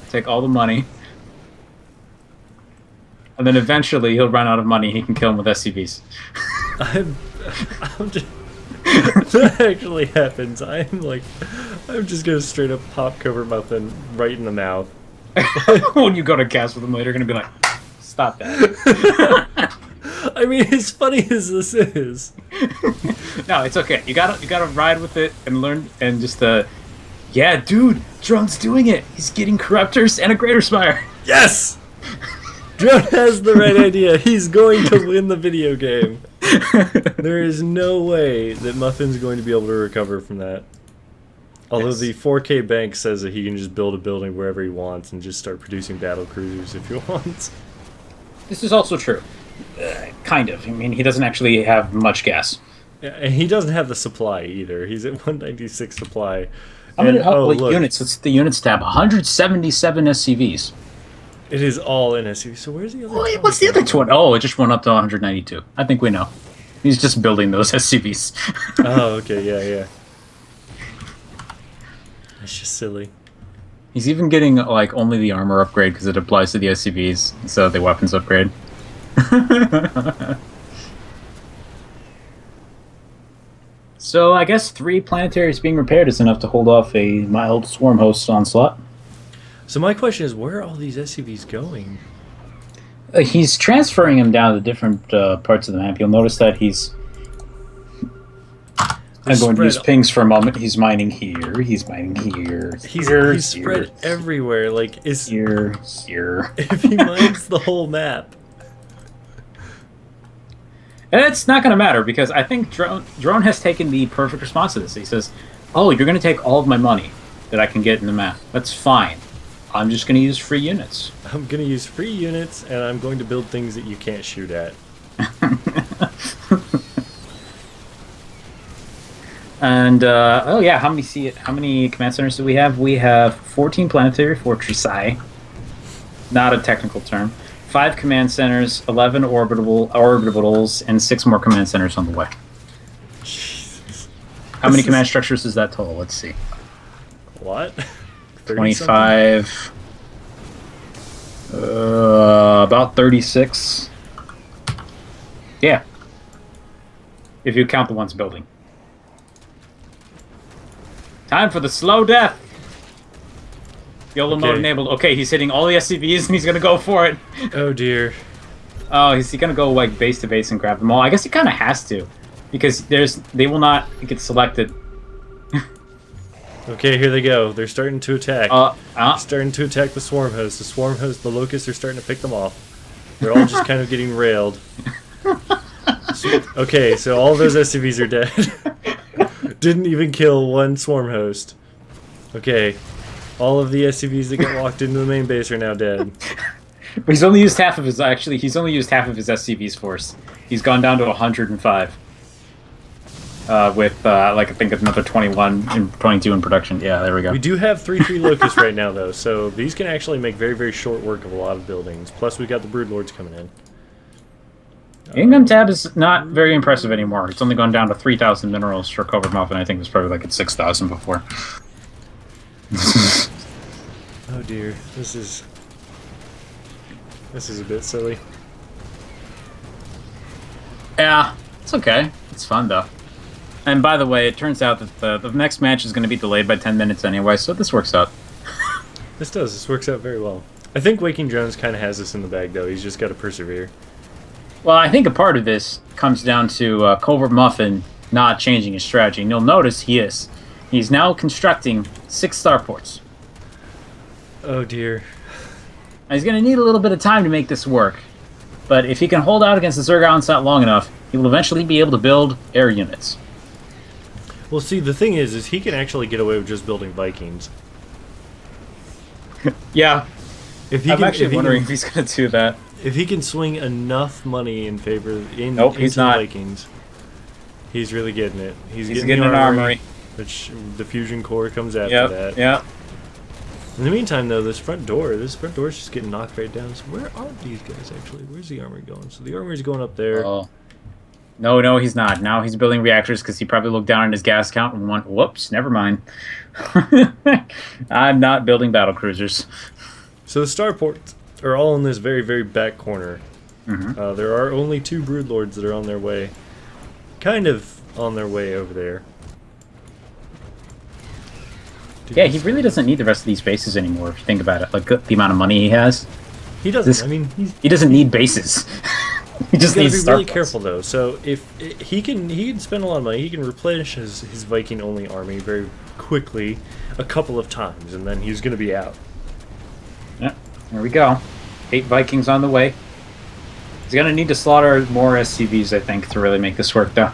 take all the money, and then eventually he'll run out of money. He can kill him with SCVs. I'm just, if that actually happens, I'm just gonna straight up pop CovertMuffin right in the mouth. When you go to cast with him later, you're gonna be like, stop that. I mean, as funny as this is. No, it's okay. You gotta ride with it and learn and just yeah, dude, Drone's doing it. He's getting Corruptors and a Greater Spire. Yes! Drone has the right idea. He's going to win the video game. There is no way that Muffin's going to be able to recover from that. Although the 4K bank says that he can just build a building wherever he wants and just start producing battle cruisers if he wants. This is also true. Kind of. I mean, he doesn't actually have much gas. Yeah, and he doesn't have the supply either. He's at 196 supply. I'm going to upload units. Let's the units tab. 177 SCVs. It is all in SCV. So where's the other? Wait, what's the other one? Oh, it just went up to 192. I think we know. He's just building those SCVs. Oh, okay, yeah. It's just silly. He's even getting like only the armor upgrade because it applies to the SCVs instead of the weapons upgrade. So I guess 3 planetaries being repaired is enough to hold off a mild swarm host onslaught. So my question is, where are all these SCVs going? He's transferring them down to different parts of the map. You'll notice that he's... I'm going to use pings for a moment. He's mining here. He's mining here. He's spread everywhere. Like, here. If he mines the whole map. And it's not going to matter because I think Drone has taken the perfect response to this. He says, oh, you're going to take all of my money that I can get in the map. That's fine. I'm just going to use free units. I'm going to use free units, and I'm going to build things that you can't shoot at. And, oh yeah, how many command centers do we have? We have 14 planetary fortressi. Not a technical term. 5 command centers, 11 orbitals, and 6 more command centers on the way. Jesus. How many command structures is that total? Let's see. What? 25. About 36. Yeah. If you count the ones building. Time for the slow death. YOLO mode enabled. Okay, he's hitting all the SCVs and he's gonna go for it. Oh dear. Oh, is he gonna go like base to base and grab them all? I guess he kind of has to, because they will not get selected. Okay, here they go. They're starting to attack. Starting to attack the swarm host. The swarm host, the locusts are starting to pick them off. They're all just kind of getting railed. Okay, so all those SCVs are dead. Didn't even kill one swarm host. Okay, all of the SCVs that got walked into the main base are now dead. But he's only used half of his SCV's force. He's gone down to 105. With like I think another 21 and 22 in production. Yeah, there we go. We do have 3/3 locusts right now though, so these can actually make very, very short work of a lot of buildings. Plus we got the broodlords coming in. Income tab is not very impressive anymore. It's only gone down to 3,000 minerals for CovertMuffin. I think it was probably like at 6,000 before. Oh dear, this is a bit silly. Yeah, it's okay. It's fun though. And by the way, it turns out that the next match is going to be delayed by 10 minutes anyway, so this works out. This works out very well. I think WakingDrones kind of has this in the bag though. He's just got to persevere. Well, I think a part of this comes down to CovertMuffin not changing his strategy. And you'll notice he is. He's now constructing 6 starports. Oh dear. Now, he's going to need a little bit of time to make this work. But if he can hold out against the Zerg onslaught long enough, he will eventually be able to build air units. Well, see, the thing is he can actually get away with just building Vikings. Yeah. I'm actually wondering can, if he's going to do that. If he can swing enough money in favor Nope, he's not. The Vikings, he's really getting it. He's getting an armory. Which the fusion core comes after that. Yeah. In the meantime, though, this front door is just getting knocked right down. So where are these guys actually? Where's the armory going? So the armory's going up there. Oh. No, he's not. Now he's building reactors because he probably looked down on his gas count and went, whoops, never mind. I'm not building battle cruisers. So the starports are all in this very, very back corner. Mm-hmm. There are only 2 broodlords that are on their way. Kind of on their way over there. Yeah, he really doesn't need the rest of these bases anymore, if you think about it. Like, the amount of money he has. He doesn't. I mean, he doesn't need bases. He just needs to be really starports. careful, though. So if he can spend a lot of money. He can replenish his Viking-only army very quickly a couple of times, and then he's going to be out. Yeah, there we go. 8 Vikings on the way. He's going to need to slaughter more SCVs, I think, to really make this work, though.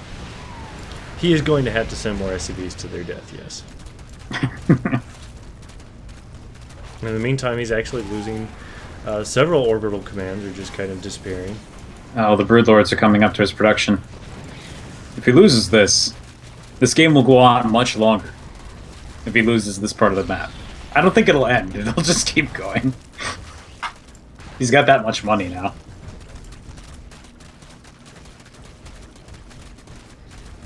He is going to have to send more SCVs to their death, yes. In the meantime, he's actually losing several orbital commands are just kind of disappearing. Oh, the broodlords are coming up to his production. If he loses this game will go on much longer. If he loses this part of the map. I don't think it'll end. It'll just keep going. He's got that much money now.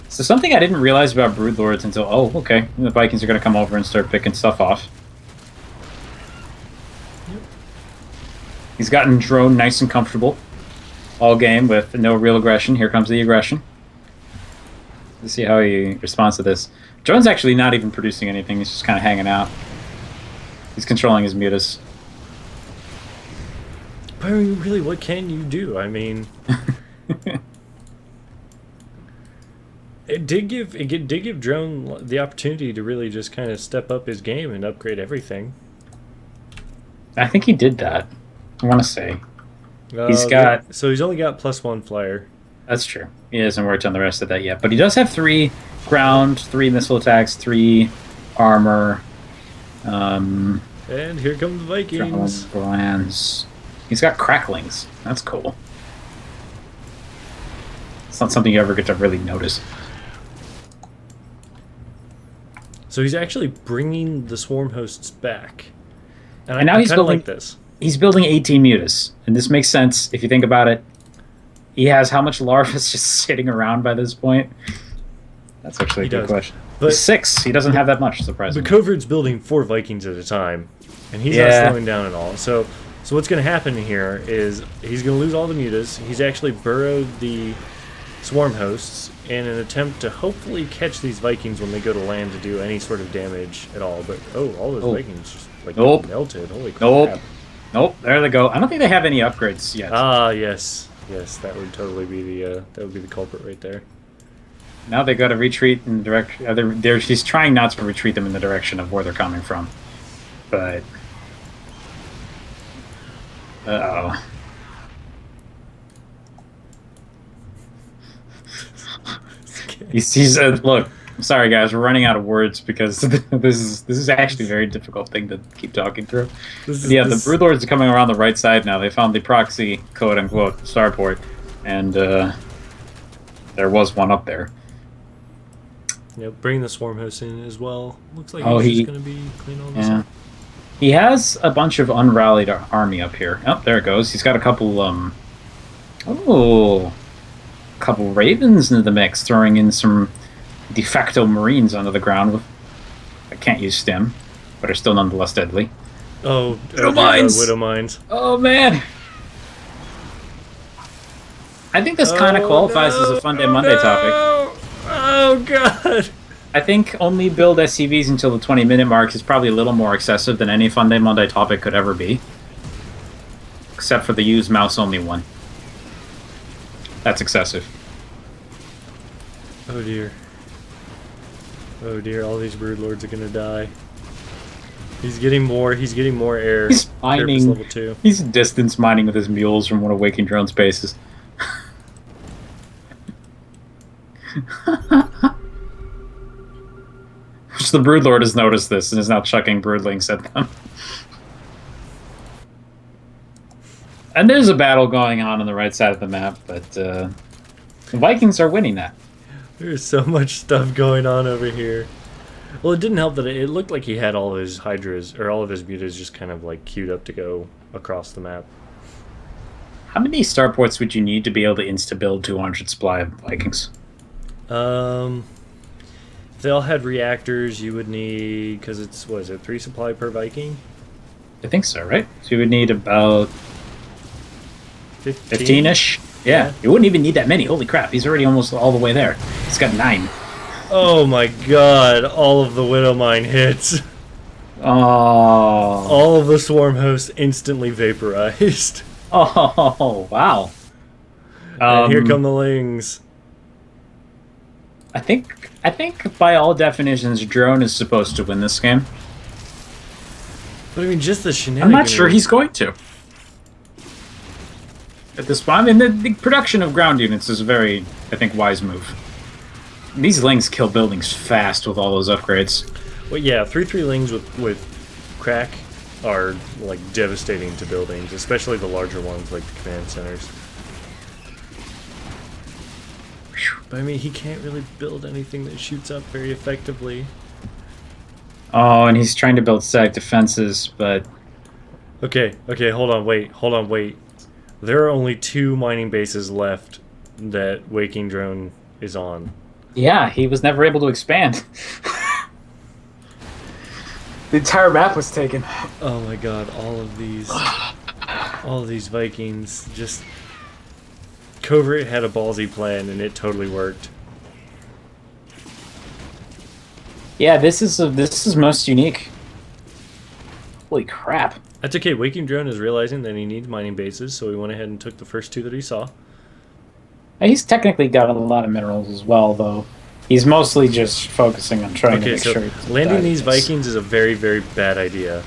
So something I didn't realize about broodlords until, oh, okay, the Vikings are going to come over and start picking stuff off. Yep. He's gotten drone nice and comfortable all game with no real aggression. Here comes the aggression. Let's see how he responds to this. Drone's actually not even producing anything. He's just kind of hanging out. He's controlling his mutas. But I mean, really, what can you do? I mean... It did give Drone the opportunity to really just kind of step up his game and upgrade everything. I think he did that. I want to say. He's got... So he's only got +1 flyer. That's true. He hasn't worked on the rest of that yet. But he does have 3 ground, 3 missile attacks, 3 armor. And here come the Vikings. Glands. He's got cracklings. That's cool. It's not something you ever get to really notice. So he's actually bringing the swarm hosts back. And now he's building like this. He's building 18 mutas, and this makes sense if you think about it. He has how much larvae just sitting around by this point? That's actually a good question. But he's 6. He doesn't have that much, surprisingly. But Covert's building 4 Vikings at a time, and he's not slowing down at all. So what's going to happen here is he's going to lose all the mutas. He's actually burrowed the swarm hosts in an attempt to hopefully catch these Vikings when they go to land to do any sort of damage at all. But all those Vikings just like melted. Holy crap! Nope. There they go. I don't think they have any upgrades yet. Ah, yes, that would totally be the culprit right there. Now they got to retreat in the direction. She's trying not to retreat them in the direction of where they're coming from, but uh-oh. He's look. Sorry, guys, we're running out of words because this is actually a very difficult thing to keep talking through. Yeah, the Broodlords are coming around the right side now. They found the proxy, quote unquote, starport, and there was one up there. Yep, bring the swarm host in as well. Looks like Oh, he's just going to be cleaning all this up. He has a bunch of unrallied army up here. Oh, there it goes. He's got a couple couple ravens into the mix, throwing in some de facto marines onto the ground. I can't use stim, but are still nonetheless deadly. Oh, Widow mines! Widow mines. Oh man! I think this kind of qualifies as a Fun Day Monday topic. Oh god! I think only build SCVs until the 20-minute mark is probably a little more excessive than any Fun Day Monday topic could ever be. Except for the use mouse only one. That's excessive. Oh dear. Oh dear, all these Broodlords are gonna die. He's getting more air. He's mining. Level 2. He's distance mining with his mules from one of WakingDrones' bases. Which the Broodlord has noticed this and is now chucking broodlings at them. And there's a battle going on the right side of the map, but the Vikings are winning that. There's so much stuff going on over here. Well, it didn't help that it looked like he had all of his Hydras, or all of his mutas just kind of like queued up to go across the map. How many starports would you need to be able to insta-build 200 supply of Vikings? If they all had reactors, you would need, because it's, what is it, 3 supply per Viking? I think so, right? So you would need about 15-ish? Yeah, you wouldn't even need that many. Holy crap, he's already almost all the way there. He's got 9. Oh my god, all of the Widow Mine hits. Oh. All of the Swarm hosts instantly vaporized. Oh, wow. And here come the Lings. I think by all definitions, Drone is supposed to win this game. But I mean, just the shenanigans. I'm not sure he's going to. At this point, I mean, the production of ground units is a very, I think, wise move. These Lings kill buildings fast with all those upgrades. Well, yeah, 3/3 Lings with crack are like devastating to buildings, especially the larger ones like the command centers. But I mean, he can't really build anything that shoots up very effectively. Oh, and he's trying to build static defenses, but... Okay, hold on, wait. There are only 2 mining bases left that WakingDrone is on. Yeah, he was never able to expand. The entire map was taken. Oh my god, all of these Vikings just... Covert had a ballsy plan and it totally worked. Yeah, this is most unique. Holy crap. That's okay, WakingDrone is realizing that he needs mining bases, so he went ahead and took the first 2 that he saw. He's technically got a lot of minerals as well, though. He's mostly just focusing on trying to make sure... landing these Vikings is a very, very bad idea.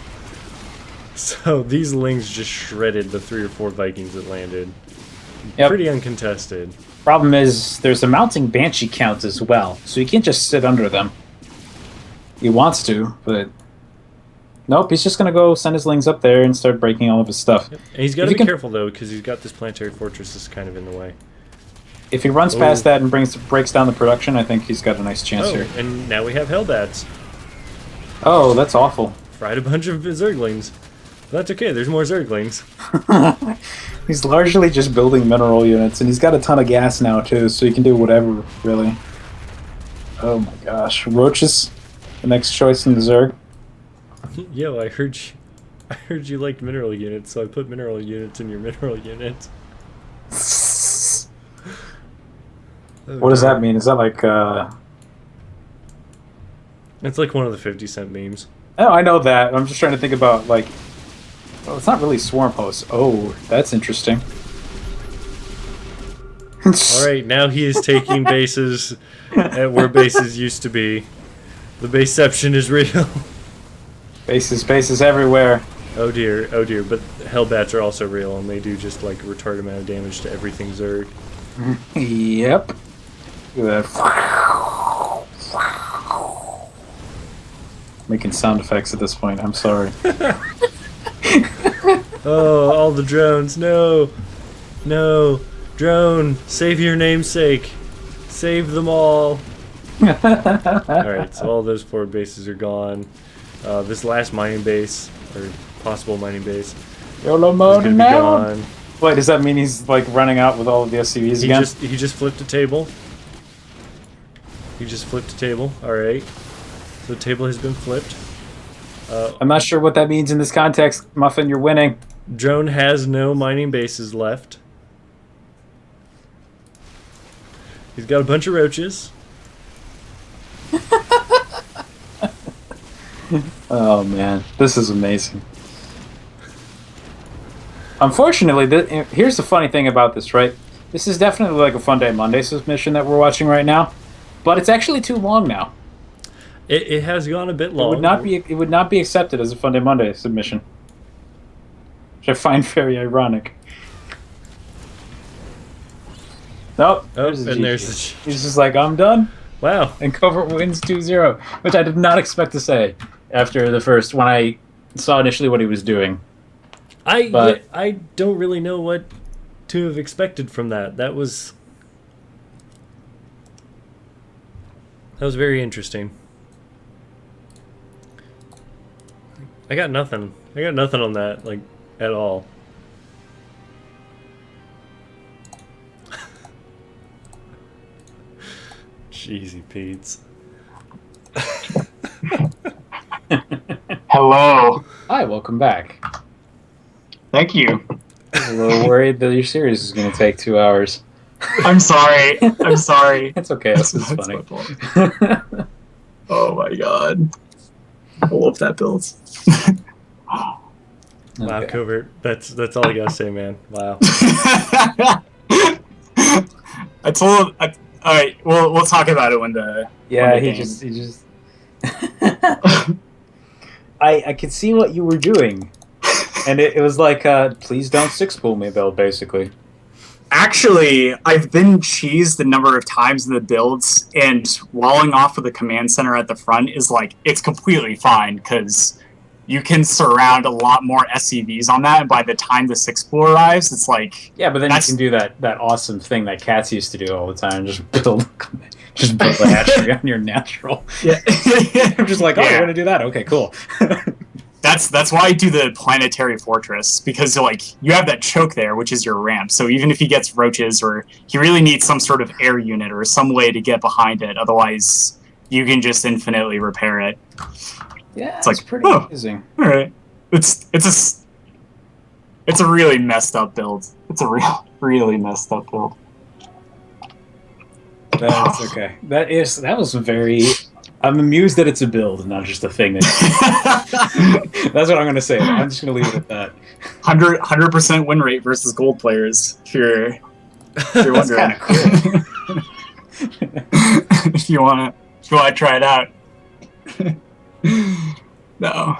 So these Lings just shredded the 3 or 4 Vikings that landed. Yep. Pretty uncontested. Problem is, there's a mounting Banshee count as well, so he can't just sit under them. He wants to, but... Nope, he's just going to go send his Lings up there and start breaking all of his stuff. Yep. And he's got to be careful, though, because he's got this planetary fortress that's kind of in the way. If he runs past that and breaks down the production, I think he's got a nice chance here. And now we have Hellbats. Oh, that's awful. Fried a bunch of Zerglings. But that's okay, there's more Zerglings. He's largely just building mineral units, and he's got a ton of gas now, too, so he can do whatever, really. Oh my gosh. Roaches, the next choice in the Zerg. Yo, I heard you liked mineral units, so I put mineral units in your mineral units. What does that mean? Is that like, It's like one of the 50-cent memes. Oh, I know that. I'm just trying to think about, like... Well, it's not really swarm hosts. Oh, that's interesting. Alright, now he is taking bases at where bases used to be. The baseception is real. Bases everywhere. Oh dear, but Hellbats are also real, and they do just, like, a retarded amount of damage to everything Zerg. Yep. Look at that. making sound effects at this point. I'm sorry. Oh, all the drones. No. No. Drone, save your namesake. Save them all. Alright, so all those forward bases are gone. This last mining base, or possible mining base, YOLO is mode going to be now. gone. Wait, does that mean he's like running out with all of the SCVs again? He just flipped a table. He just flipped a table. Alright. So the table has been flipped. I'm not sure what that means in this context. Muffin, you're winning. Drone has no mining bases left. He's got a bunch of roaches. Oh man, this is amazing. Unfortunately, here's the funny thing about this, right? This is definitely like a Fun Day Monday submission that we're watching right now, but it's actually too long now. It has gone a bit long. It would not be accepted as a Fun Day Monday submission, which I find very ironic. Nope. Oh, and there's the He's just like, I'm done. Wow. And Covert wins 2-0, which I did not expect to say after the first, when I saw initially what he was doing. I don't really know what to have expected from that. That was very interesting. I got nothing. I got nothing on that, like, at all. Jeezy Pete's. Hello. Hi, welcome back. Thank you. I was a little worried that your series is going to take 2 hours. I'm sorry. I'm sorry. It's okay. This is That's funny. my fault. Oh my god. I love that build. Wow, Okay. Covert. That's all I gotta say, man. Wow. I told him. All right, we'll talk about it when the. Yeah, when the he game- just. I could see what you were doing, and it was like, please don't six pull me, Bill. Basically. Actually, I've been cheesed a number of times in the builds, and walling off of the command center at the front is like, it's completely fine, because you can surround a lot more SCVs on that, and by the time the six pool arrives, it's like... Yeah, but then That's- you can do that awesome thing that cats used to do all the time, just build a hatchery on your natural. Yeah. I'm just like, oh, Yeah. you're gonna do that? Okay, cool. That's why I do the planetary fortress, because like you have that choke there, which is your ramp. So even if he gets roaches, or he really needs some sort of air unit or some way to get behind it, otherwise you can just infinitely repair it. Yeah, It's like, pretty oh. amazing. All right, it's a really messed up build. It's a really messed up build. That's okay. That was very. I'm amused that it's a build and not just a thing. That's what I'm gonna say. I'm just gonna leave it at that. 100% win rate versus gold players. If you're That's wondering, kind of cool. if you wanna try it out. No.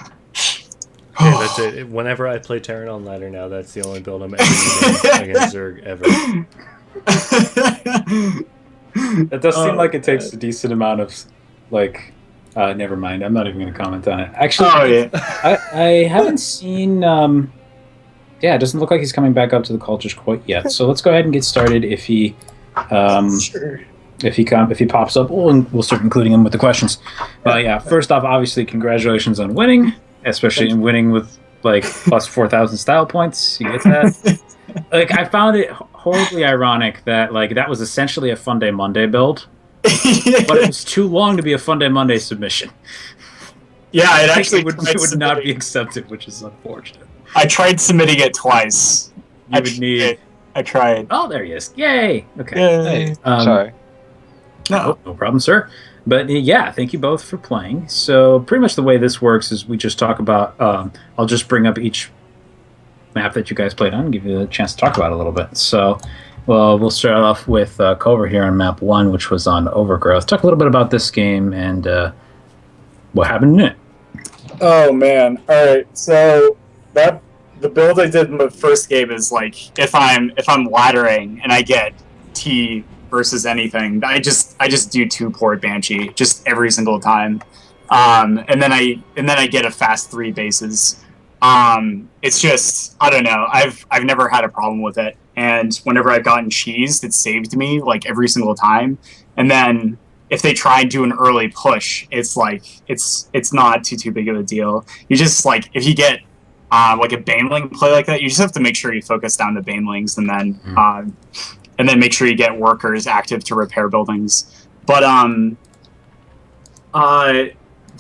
Yeah, that's it. Whenever I play Terran on ladder now, that's the only build I'm ever using against Zerg ever. It does seem Oh, like it takes God. a decent amount of, like, never mind. I'm not even going to comment on it. Actually, Oh yeah. I haven't seen. Yeah, it doesn't look like he's coming back up to the cultures quite yet. So let's go ahead and get started. If he, Sure. if he pops up, we'll start including him with the questions. But yeah, first off, obviously, congratulations on winning, especially in winning with like plus 4,000 style points. You get that? Like, I found it horribly ironic that like that was essentially a Fun Day Monday build, but it was too long to be a Fun Day Monday submission. Yeah, it I actually think it would not be accepted, which is unfortunate. I tried submitting it twice. You would need. I tried. Oh, there he is! Yay! Okay. Yay. Sorry. No. No problem, sir. But yeah, thank you both for playing. So pretty much the way this works is we just talk about. I'll just bring up each map that you guys played on and give you a chance to talk about it a little bit. So, well, we'll start off with Culver here on map 1, which was on Overgrowth. Talk a little bit about this game and what happened in it. Oh man! All right, so the build I did in the first game is like if I'm laddering and I get T versus anything, I just do 2 port Banshee just every single time. and then I get a fast 3 bases. It's just, I don't know. I've never had a problem with it, and whenever I've gotten cheesed, it saved me like every single time. And then if they try and do an early push, it's like it's not too big of a deal. You just like if you get like a baneling play like that, you just have to make sure you focus down the banelings, and then make sure you get workers active to repair buildings. But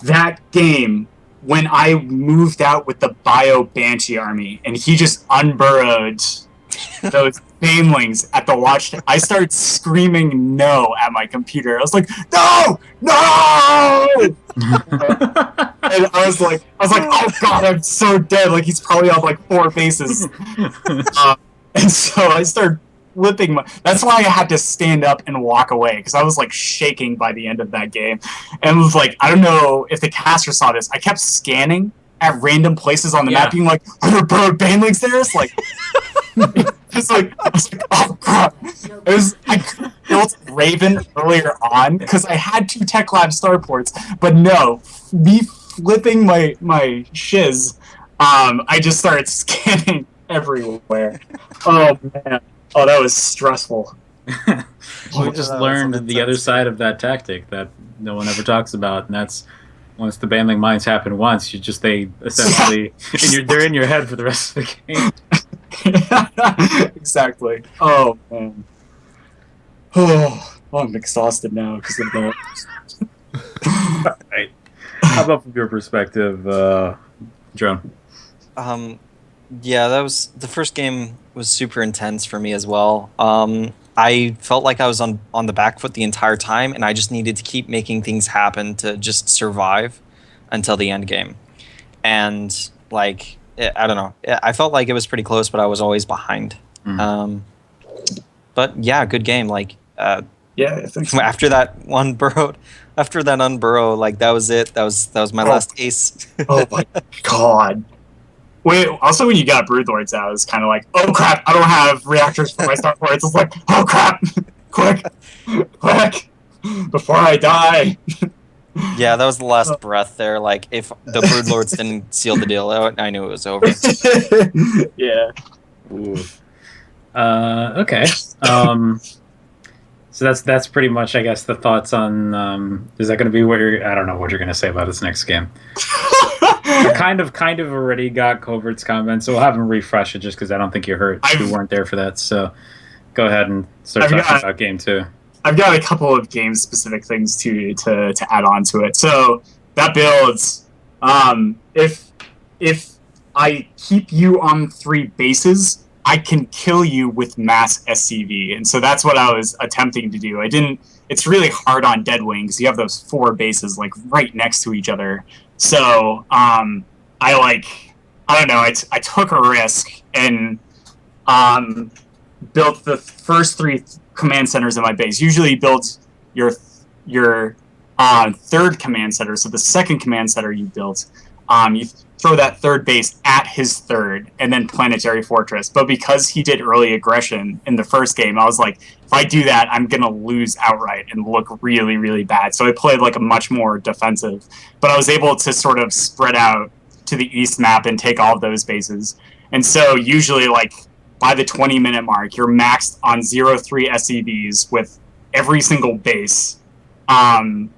that game, when I moved out with the Bio Banshee army, and he just unburrowed those banelings at the watch, I started screaming no at my computer. I was like, no, no! And I was like, oh god, I'm so dead. Like he's probably on like 4 bases. And so I started flipping that's why I had to stand up and walk away, because I was like shaking by the end of that game. And it was like, I don't know if the caster saw this, I kept scanning at random places on the map being like, are there bird banelings there? It's like it's like, I was like, oh crap. I built Raven earlier on because I had 2 Tech Lab starports, but no, me flipping my shiz, I just started scanning everywhere. Oh man. Oh, that was stressful. We just learned the other side of that tactic that no one ever talks about, and that's once the baneling mines happen once, they essentially they're in your head for the rest of the game. Exactly. Oh man. Oh, I'm exhausted now because of that. Right. How about from your perspective, Drone? Yeah, that was the first game was super intense for me as well. I felt like I was on the back foot the entire time, and I just needed to keep making things happen to just survive until the end game. And like, I don't know, I felt like it was pretty close, but I was always behind. But yeah, good game. Like, yeah, I think so. After that unburrow, like that was it. That was my last ace. Oh my god. Wait, also when you got Broodlords out, it was kind of like, oh crap, I don't have reactors for my starports. It's like, oh crap, quick, before I die. Yeah, that was the last breath there. Like, if the Broodlords didn't seal the deal out, I knew it was over. Yeah. Ooh. Okay. So that's pretty much, I guess, the thoughts on. Is that going to be what you're? I don't know what you're going to say about this next game. I kind of already got Covert's comments, so we'll have him refresh it just because I don't think you weren't there for that. So go ahead and start talking about game 2. I've got a couple of game-specific things to add on to it. So that builds, if I keep you on 3 bases, I can kill you with mass SCV, and so that's what I was attempting to do. It's really hard on Deadwing because you have those 4 bases like right next to each other. So I don't know. I took a risk and built the first 3 command centers in my base. Usually, you build your 3rd command center. So the 2nd command center you built, you throw that 3rd base at his 3rd, and then Planetary Fortress. But because he did early aggression in the first game, I was like, if I do that, I'm gonna lose outright and look really, really bad. So I played like a much more defensive. But I was able to sort of spread out to the east map and take all of those bases. And so usually, like by the 20-minute mark, you're maxed on 0-3 SCVs with every single base, and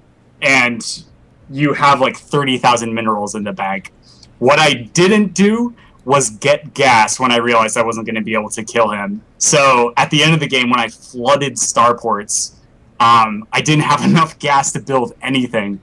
you have like 30,000 minerals in the bag. What I didn't do was get gas when I realized I wasn't going to be able to kill him. So at the end of the game, when I flooded starports, I didn't have enough gas to build anything.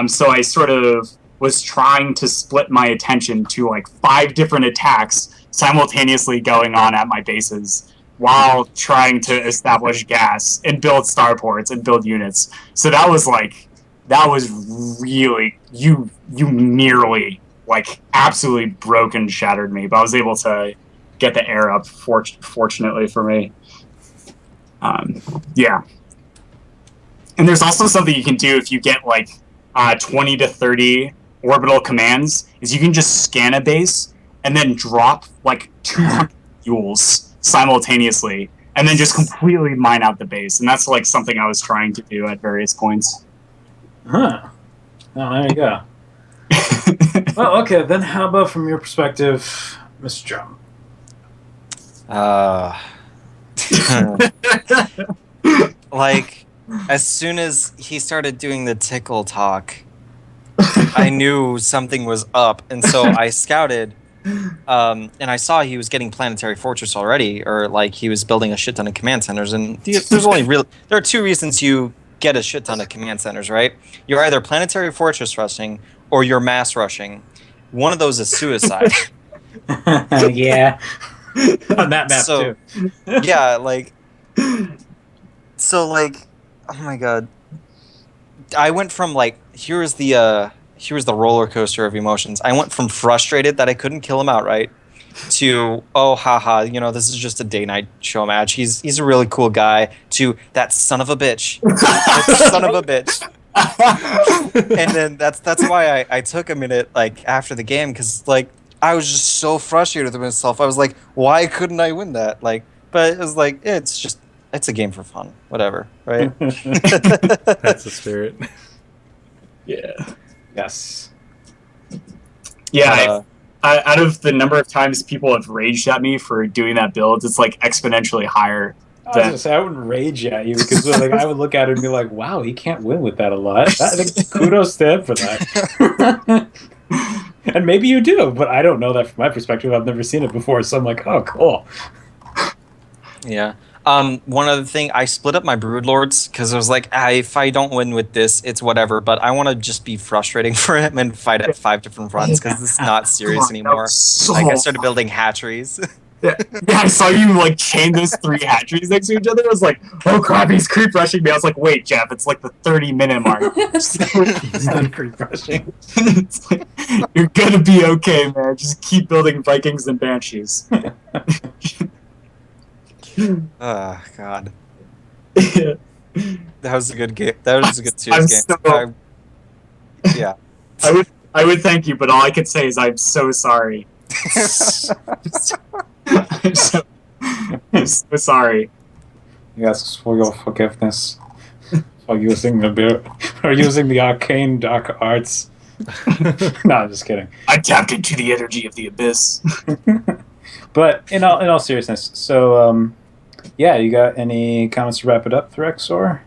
So I sort of was trying to split my attention to like 5 different attacks simultaneously going on at my bases while trying to establish gas and build starports and build units. So that was really, you nearly like absolutely broke and shattered me, but I was able to get the air up, fortunately for me. Yeah. And there's also something you can do if you get like 20 to 30 orbital commands, is you can just scan a base and then drop like 200 fuels simultaneously and then just completely mine out the base. And that's like something I was trying to do at various points. Huh. Oh, there you go. Well, okay, then how about from your perspective, Mr. Drum? Like, as soon as he started doing the tickle talk, I knew something was up, and so I scouted. And I saw he was getting Planetary Fortress already, or like he was building a shit ton of command centers. And there are two reasons you get a shit ton of command centers, right? You're either Planetary Fortress rushing or you're mass rushing. One of those is suicide. Yeah, on that map So too. yeah, like oh my god, I went from like here's the roller coaster of emotions. I went from frustrated that I couldn't kill him outright to oh haha, this is just a day night show match. He's a really cool guy. To that son of a bitch, that son of a bitch. And then that's why I took a minute like after the game because like I was just so frustrated with myself. I was like, why couldn't I win that? Like, but it was like it's a game for fun, whatever, right? That's the spirit. Yeah. Yes. Yeah. Out of the number of times people have raged at me for doing that build, it's like exponentially higher. I was gonna say I wouldn't rage at you because like I would look at it and be like, "Wow, he can't win with that a lot." I think kudos to him for that. And maybe you do, but I don't know that from my perspective. I've never seen it before, so I'm like, "Oh, cool." Yeah. One other thing, I split up my Broodlords because I was like, if I don't win with this, it's whatever. But I want to just be frustrating for him and fight at 5 different fronts because this is not serious anymore. So Like I started building hatcheries. yeah, I saw you like chain those 3 hatcheries next to each other. I was like, oh crap, he's creep rushing me. I was like, wait, Jeff, it's like the 30-minute mark. It's not creep rushing. It's like, you're gonna be okay, man. Just keep building Vikings and Banshees. Oh God, Yeah. that was a good game. That was a good I'm series game. Yeah. I would thank you, but all I could say is I'm so sorry. I'm so sorry. He asks for your forgiveness for using the arcane dark arts. No, I'm just kidding. I tapped into the energy of the abyss. But in all seriousness, so yeah, you got any comments to wrap it up, Threxor?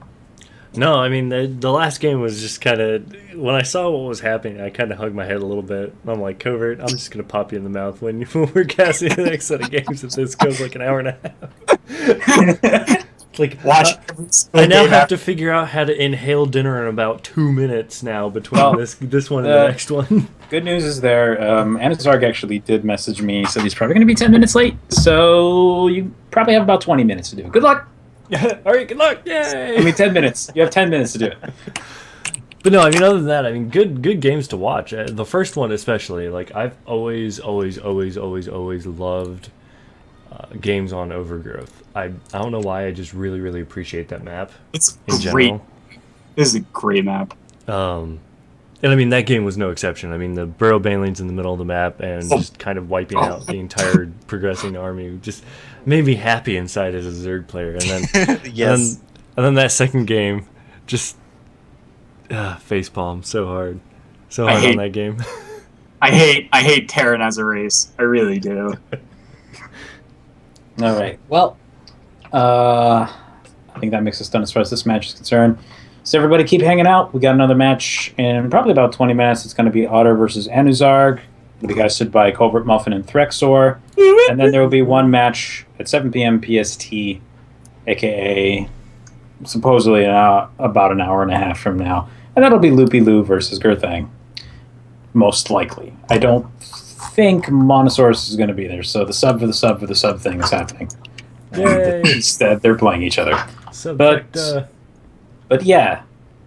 No, I mean the last game was just kind of when I saw what was happening, I kind of hugged my head a little bit. I'm like, Covert, I'm just gonna pop you in the mouth when we're casting the next set of games if this goes like an hour and a half. Like, Watch. I now have to figure out how to inhale dinner in about 2 minutes now between this one and the next one. Good news is there. Anazarg actually did message me, said he's probably going to be 10 minutes late, so you probably have about 20 minutes to do it. Good luck! All right, good luck! Yay! I mean, 10 minutes. You have 10 minutes to do it. But no, I mean, other than that, I mean, good games to watch. The first one especially, like, I've always loved games on Overgrowth. I don't know why, I just really appreciate that map. It's in great. general. This is a great map. And I mean, that game was no exception. I mean, the Burrow Banelings in the middle of the map and just kind of wiping out the entire progressing army just made me happy inside as a Zerg player. And then, Yes. and then that second game, just facepalm so hard on that game. I hate Terran as a race. I really do. All right. Well, I think that makes us done as far as this match is concerned. So everybody keep hanging out. We got another match in probably about 20 minutes. It's going to be Otter versus Anuzarg. It'll be hosted by CovertMuffin and Threxor. And then there will be one match at 7 p.m. PST, a.k.a. supposedly about an hour and a half from now. And that'll be Loopy Lou versus Gerthang. Most likely. I don't think Monosaurus is going to be there. So the sub for the sub for the sub thing is happening. Yay! Instead, they're playing each other. But yeah,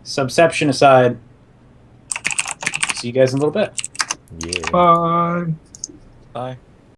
subception aside, see you guys in a little bit. yeah. Bye. Bye.